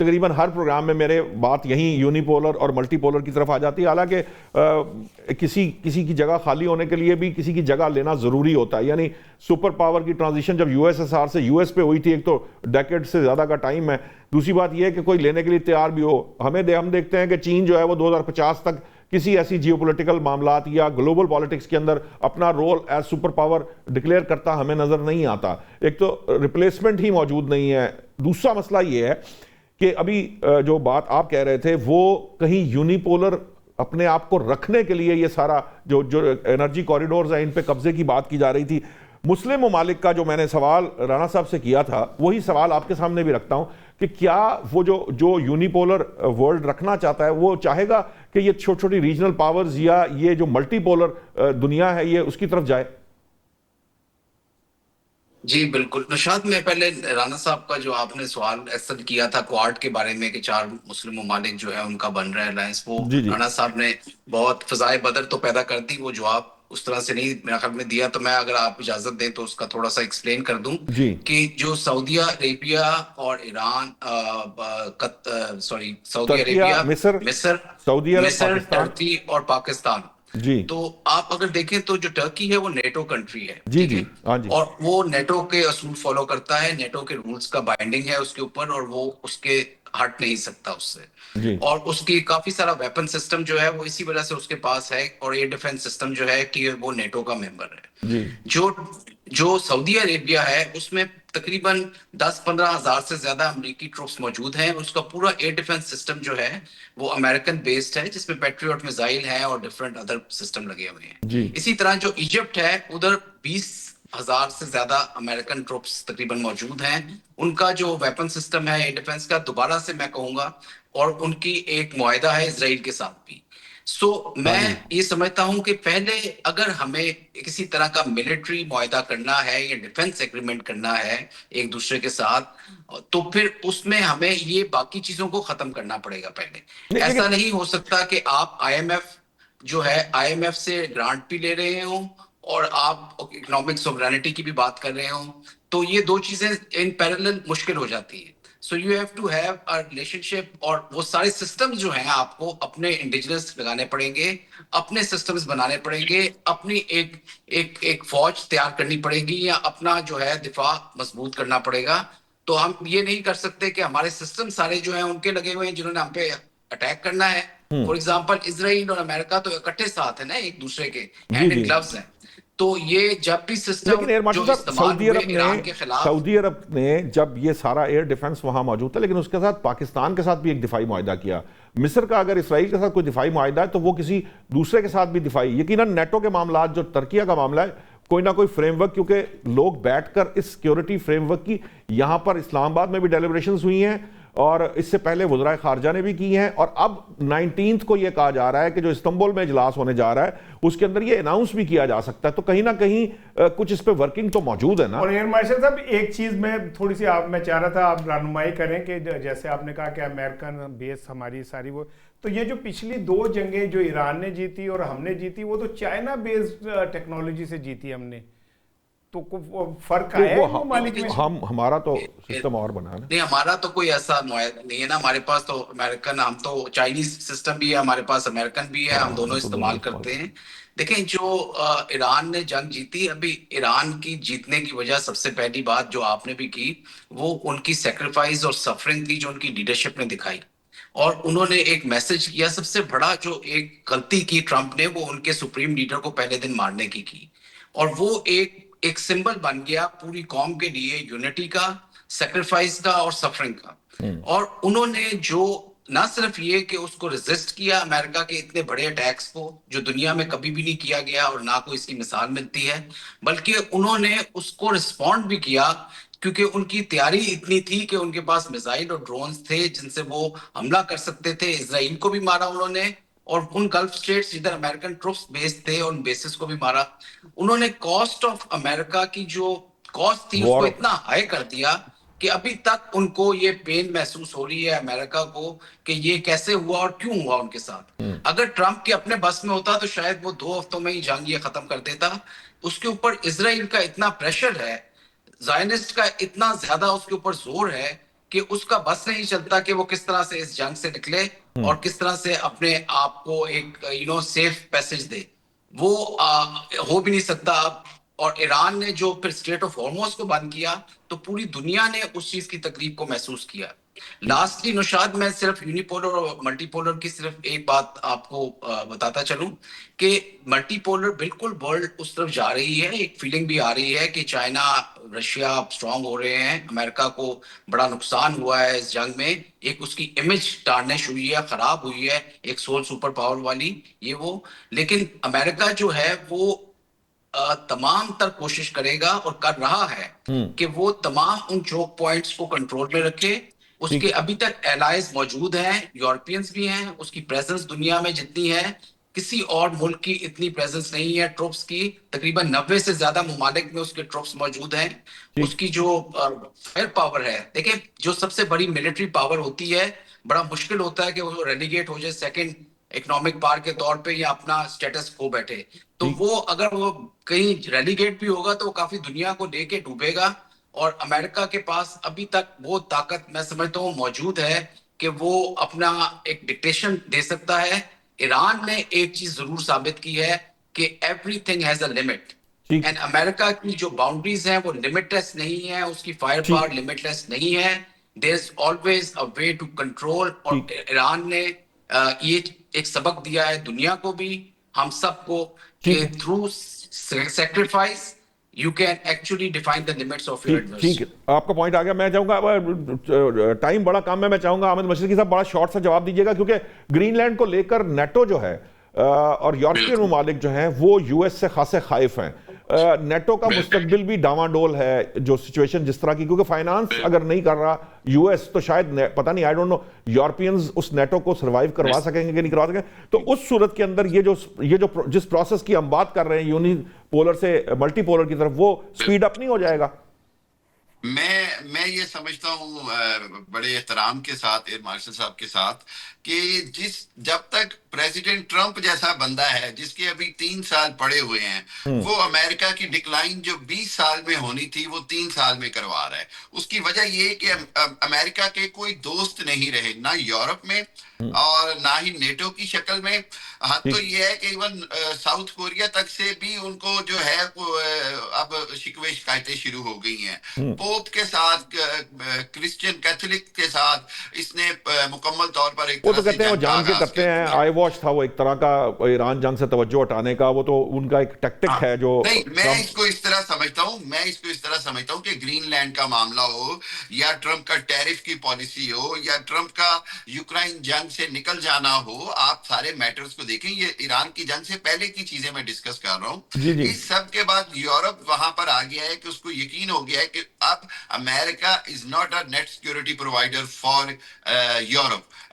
तकरीबन हर प्रोग्राम में मेरे बात यहीं यूनिपोलर और मल्टीपोलर की तरफ आ जाती है। हालांकि किसी की जगह खाली होने के लिए भी किसी की जगह लेना ज़रूरी होता है। यानी सुपर पावर की ट्रांजिशन जब यूएसएसआर से यूएस पे हुई थी, एक तो डेकेड से ज़्यादा का टाइम है, दूसरी बात यह है कि कोई लेने के लिए तैयार भी हो। हम देखते हैं कि चीन जो है वो 2050 तक किसी ऐसी जियोपॉलिटिकल मामलात या ग्लोबल पॉलिटिक्स के अंदर अपना role as superpower declare करता हमें नजर नहीं आता। एक तो रिप्लेसमेंट ही मौजूद नहीं है। दूसरा मसला ये है कि अभी जो बात आप कह रहे थे वो कहीं यूनिपोलर अपने आप को रखने के लिए ये सारा जो एनर्जी कॉरिडोर्स है इन पे कब्जे की बात की जा रही थी। मुस्लिम ममालिक का जो मैंने सवाल राणा साहब से किया था वही सवाल आपके सामने भी रखता हूं कि क्या वो जो यूनिपोलर वर्ल्ड रखना चाहता है वो चाहेगा कि ये छोटी छोटी रीजनल पावर्स या ये जो मल्टीपोलर दुनिया है ये उसकी तरफ जाए? जी बिल्कुल नौशाद, में पहले राना साहब का जो आपने सवाल एक्सेप्ट किया था क्वाड के बारे में कि 4 मुस्लिम ममालिक जो है उनका बन रहा है अलायंस, वो जी जी राना साहब ने बहुत फजाए बदर तो पैदा कर दी, वो जवाब उस तरह से नहीं मेरा ख्याल में दिया। तो मैं अगर आप इजाजत दें तो उसका थोड़ा सा एक्सप्लेन कर दूं जी कि जो सऊदी अरेबिया और Iran sorry Saudi Türkiye, Arabia, मिस्र, मिस्र सऊदी अरब, मिस्र पाकिस्तान। टर्की और पाकिस्तान, जी तो आप अगर देखें तो जो टर्की है वो नेटो कंट्री है, जी ठीक जी है, हाँ जी और वो नेटो के असूल फॉलो करता है, नेटो के रूल्स का बाइंडिंग है उसके ऊपर, और वो उसके हट नहीं सकता उससे। जी और उसकी काफी सारा वेपन सिस्टम जो है वो इसी वजह से उसके पास है, और एयर डिफेंस सिस्टम जो है कि वो नेटो का मेंबर है। जी जो जो सऊदी अरेबिया है उसमें तकरीबन 10-15 हजार से ज्यादा अमेरिकी ट्रूप्स मौजूद हैं। उसका पूरा एयर डिफेंस सिस्टम जो है वो अमेरिकन बेस्ड है, जिसमें पेट्रियट मिसाइल है और डिफरेंट अदर सिस्टम लगे हुए हैं। जी इसी तरह जो इजिप्ट है उधर 20,000 से ज्यादा अमेरिकन ट्रूप्स तकरीबन मौजूद हैं। उनका जो वेपन सिस्टम है एयर डिफेंस का, दोबारा से मैं कहूंगा, और उनकी एक मुआहदा है इसराइल के साथ भी। हाँ मैं जी ये समझता हूं कि पहले अगर हमें किसी तरह का मिलिट्री मुआहदा करना है या डिफेंस एग्रीमेंट करना है एक दूसरे के साथ, तो फिर उसमें हमें ये बाकी चीजों को खत्म करना पड़ेगा पहले। नहीं, ऐसा लेकिन नहीं हो सकता कि आप आईएमएफ जो है आईएमएफ से ग्रांट भी ले रहे हो और आप इकोनॉमिक सोवरेनिटी की भी बात कर रहे हो, तो ये दो चीजें इन पैरेलल मुश्किल हो जाती है। So you have to have a relationship, और वो सारे सिस्टम्स जो हैं आपको अपने इंडिजिनस लगाने पड़ेंगे, अपने सिस्टम्स बनाने पड़ेंगे, अपनी एक एक एक फौज तैयार करनी पड़ेगी, या अपना जो है दिफा मजबूत करना पड़ेगा। तो हम ये नहीं कर सकते कि हमारे सिस्टम सारे जो हैं उनके लगे हुए हैं जिन्होंने हम पे अटैक करना है। फॉर एग्जाम्पल इसराइल और अमेरिका तो इकट्ठे साथ है ना, एक दूसरे के जी हैंड इन जी ग्लव्स हैं। तो ये जब भी सिस्टम लेकिन एयर मार्शल जो साहब इस्तेमाल हुए ईरान के खिलाफ, सऊदी अरब ने जब ये सारा एयर डिफेंस वहां मौजूद था, लेकिन उसके साथ पाकिस्तान के साथ भी एक दिफाई मुआहदा किया। मिस्र का अगर इसराइल के साथ कोई दिफाई मुआहदा है तो वो किसी दूसरे के साथ भी दिफाई, यकीनन नेटो के मामला, जो तुर्किया का मामला है, कोई ना कोई फ्रेमवर्क, क्योंकि लोग बैठकर इस सिक्योरिटी फ्रेमवर्क की यहां पर इस्लामाबाद में भी डेलिब्रेशंस हुई हैं और इससे पहले वज़राए खारजा ने भी की हैं, और अब 19 को यह कहा जा रहा है कि जो इस्तांबुल में इजलास होने जा रहा है उसके अंदर ये अनाउंस भी किया जा सकता है। तो कहीं ना कहीं कुछ इस पे वर्किंग तो मौजूद है ना। और एयर मार्शल साहब एक चीज में थोड़ी सी मैं चाह रहा था आप रहनुमाई करें कि जैसे आपने कहा कि अमेरिकन बेस हमारी सारी वो, तो ये जो पिछली 2 जंगें जो ईरान ने जीती और हमने जीती वो तो चाइना बेस्ड टेक्नोलॉजी से जीती हमने, तो फर्क आया है वो मालिक में? हमारा तो सिस्टम और बना है ना। नहीं, हमारा तो कोई ऐसा मुआहदा नहीं है ना, हमारे पास तो अमेरिकन, हम तो चाइनीज सिस्टम भी है हमारे पास, अमेरिकन भी है, हम दोनों इस्तेमाल करते हैं। देखें जो ईरान ने जंग जीती, अभी ईरान की जीतने की वजह सबसे पहली बात जो आपने भी की वो उनकी सेक्रीफाइस और सफरिंग थी जो उनकी लीडरशिप ने दिखाई, और उन्होंने एक मैसेज किया। सबसे बड़ा जो एक गलती की ट्रंप ने वो उनके सुप्रीम लीडर को पहले दिन मारने की, और वो एक सिंबल बन गया पूरी कौम के लिए यूनिटी का, सेक्रीफाइस का और सफरिंग का। और उन्होंने जो ना सिर्फ ये कि उसको रेजिस्ट किया अमेरिका के इतने बड़े अटैक्स को जो दुनिया में कभी भी नहीं किया गया और ना कोई इसकी मिसाल मिलती है, बल्कि उन्होंने उसको रिस्पॉन्ड भी किया, क्योंकि उनकी तैयारी इतनी थी कि उनके पास मिसाइल और ड्रोन्स थे जिनसे वो हमला कर सकते थे। इसराइल को भी मारा उन्होंने, और उन गल्फ स्टेट्स जिधर अमेरिकन ट्रूप्स बेस्ड थे उन बेसिस को भी मारा। उन्होंने कॉस्ट ऑफ अमेरिका की जो कॉस्ट थी उसको इतना हाई कर दिया कि अभी तक उनको ये पेन महसूस हो रही है अमेरिका को कि ये कैसे हुआ और क्यों हुआ उनके साथ। अगर ट्रंप के अपने बस में होता तो शायद वो 2 हफ्तों में ही जंग ये खत्म कर देता। उसके ऊपर इसराइल का इतना प्रेशर है, जायनिस्ट का इतना ज्यादा उसके ऊपर जोर है कि उसका बस नहीं चलता कि वो किस तरह से इस जंग से निकले और किस तरह से अपने आप को एक सेफ पैसेज दे। वो हो भी नहीं सकता अब। और ईरान ने जो फिर स्ट्रेट ऑफ हॉर्मोज को बंद किया तो पूरी दुनिया ने उस चीज की तकलीफ को महसूस किया। लास्टली नौशाद, मैं सिर्फ यूनिपोलर और मल्टीपोलर की सिर्फ एक बात आपको बताता चलूं कि मल्टीपोलर बिल्कुल वर्ल्ड उस तरफ जा रही है। एक फीलिंग भी आ रही है कि चाइना रशिया स्ट्रांग हो रहे हैं, अमेरिका को बड़ा नुकसान हुआ है इस जंग में, एक उसकी इमेज टार्निश हुई है, खराब हुई है, एक सोल सुपर पावर वाली ये वो। लेकिन अमेरिका जो है वो तमाम तर कोशिश करेगा और कर रहा है कि वो तमाम उन चोक पॉइंट्स को कंट्रोल में रखे। उसके अभी तक एलाइज मौजूद हैं, यूरोपियंस भी हैं, उसकी प्रेजेंस दुनिया में जितनी है किसी और मुल्क की इतनी प्रेजेंस नहीं है ट्रुप्स की। तकरीबन 90 से ज्यादा ममालिक में उसके ट्रुप्स मौजूद हैं। उसकी जो फायर पावर है, देखिए जो सबसे बड़ी मिलिट्री पावर होती है, बड़ा मुश्किल होता है कि वो रेलीगेट हो जाए सेकंड इकोनॉमिक पावर के तौर पे या अपना स्टेटस खो बैठे। तो वो अगर वो कहीं रेलीगेट भी होगा तो वो काफी दुनिया को लेके डूबेगा। और अमेरिका के पास अभी तक वो ताकत मैं समझता हूँ मौजूद है कि वो अपना एक डिक्टेशन दे सकता है। ईरान ने एक चीज जरूर साबित की है कि everything has a limit, and America की जो बाउंड्रीज हैं वो लिमिटलेस नहीं है, उसकी फायर पावर लिमिटलेस नहीं है। There is always a way to control. और ईरान ने ये एक सबक दिया है दुनिया को भी, हम सबको, कि through sacrifice you can actually define the limits of your adversary। ठीक है, आपका पॉइंट आ गया। मैं चाहूंगा, टाइम बड़ा कम है, मैं चाहूंगा आमिद मशरिकी साहब बड़ा शॉर्ट सा जवाब दीजिएगा, क्योंकि ग्रीनलैंड को लेकर नेटो जो है और यूरोपियन ममालिक जो हैं वो यूएस से खासे खाइफ हैं। नेटो का मुस्तकबिल भी डामाडोल है, जो सिचुएशन जिस तरह की, क्योंकि फाइनेंस अगर नहीं कर रहा यूएस तो शायद पता नहीं, आई डोंट नो, यूरोपियंस उस नेटो को सर्वाइव करवा सकेंगे कि नहीं करवा सकेंगे। तो उस सूरत के अंदर ये जो जिस प्रोसेस की हम बात कर रहे हैं यूनिपोलर से मल्टीपोलर की तरफ, वो स्पीड अप नहीं हो जाएगा? मैं ये समझता हूँ बड़े एहतराम के साथ एयर मार्शल साहब के साथ, कि जब तक प्रेसिडेंट ट्रंप जैसा बंदा है जिसके अभी 3 साल पड़े हुए हैं, वो अमेरिका की डिक्लाइन जो 20 साल में होनी थी वो 3 साल में करवा रहा है। उसकी वजह ये कि अमेरिका के कोई दोस्त नहीं रहे, ना यूरोप में और ना ही नेटो की शक्ल में। हाँ, तो ये है कि इवन साउथ कोरिया तक से भी उनको जो है अब शिकवे शिकायतें शुरू हो गई हैं। पोप के साथ, क्रिश्चियन कैथोलिक के साथ इसने मुकम्मल तौर पर एक, वो तो कहते हैं वो जान के करते हैं, आई वॉच था वो एक तरह का ईरान जंग से तवज्जो हटाने का, वो तो उनका एक टैक्टिक है जो नहीं। मैं इसको इस तरह समझता हूँ कि ग्रीनलैंड का मामला हो या ट्रंप का टैरिफ की पॉलिसी हो या ट्रंप का यूक्रेन जंग से निकल जाना हो, आप सारे मैटर्स को देखें। ये ईरान की जंग से पहले की चीजें मैं डिस्कस कर रहा हूँ। इस सब के बाद यूरोप वहां पर आ गया है कि उसको यकीन हो गया है कि अब America is not a net security provider for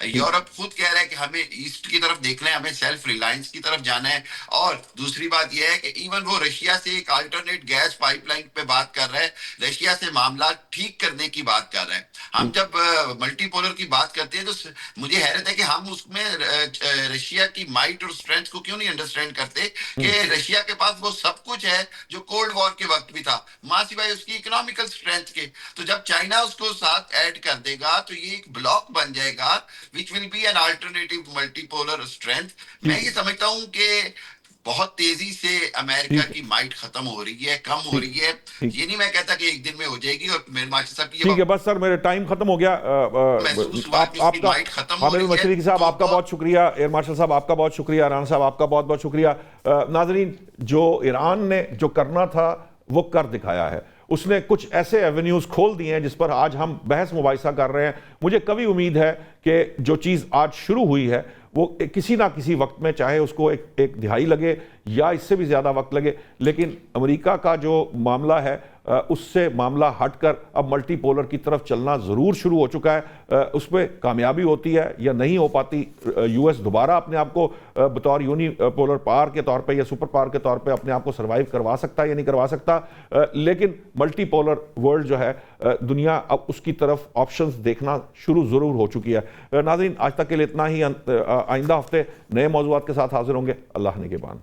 Europe खुद कह रहा है कि हमें ईस्ट की तरफ देखना है, हमें सेल्फ रिलायंस की तरफ जाना है। और दूसरी बात यह है कि इवन वो रशिया से एक अल्टरनेट गैस पाइपलाइन पे बात कर रहा है, रशिया से मामला ठीक करने की बात कर रहा है। हम जब मल्टीपोलर की बात करते हैं तो मुझे हैरत है कि हम उसमें रशिया की माइट और स्ट्रेंथ को क्यों नहीं अंडरस्टैंड करते कि रशिया के पास वो सब कुछ है जो कोल्ड वॉर के वक्त भी था, मां सिवाय उसकी इकोनॉमिकल स्ट्रेंथ के। तो जब चाइना उसको साथ ऐड कर देगा तो ये एक ब्लॉक बन जाएगा which will be an alternative multipolar strength। मैं ये समझता हूं कि बहुत तेजी से अमेरिका की माइट खत्म हो रही है, कम हो रही है। ये नहीं मैं कहता कि एक दिन में हो जाएगी। और मेरे मास्टर साहब ठीक है, बस सर मेरे टाइम खत्म हो गया। आपका आमिर मशरिकी साहब आपका बहुत शुक्रिया, एयर मार्शल साहब आपका बहुत शुक्रिया, राना साहब आपका बहुत बहुत शुक्रिया। नाजरीन, जो ईरान ने जो करना था वो कर दिखाया है। उसने कुछ ऐसे एवेन्यूज खोल दिए हैं जिस पर आज हम बहस मुबाहिसा कर रहे हैं। मुझे कभी उम्मीद है कि जो चीज़ आज शुरू हुई है वो किसी ना किसी वक्त में, चाहे उसको एक दिहाई लगे या इससे भी ज़्यादा वक्त लगे, लेकिन अमेरिका का जो मामला है उससे मामला हटकर अब मल्टीपोलर की तरफ चलना ज़रूर शुरू हो चुका है। उसमें कामयाबी होती है या नहीं हो पाती, यूएस दोबारा अपने आप को बतौर यूनिपोलर पावर के तौर पे या सुपर पावर के तौर पे अपने आप को सर्वाइव करवा सकता है या नहीं करवा सकता, लेकिन मल्टीपोलर वर्ल्ड जो है दुनिया अब उसकी तरफ ऑप्शंस देखना शुरू ज़रूर हो चुकी है। नाज़रीन, आज तक के लिए इतना ही। आइंदा हफ्ते नए मौज़ूआत के साथ हाजिर होंगे। अल्लाह ने के बान।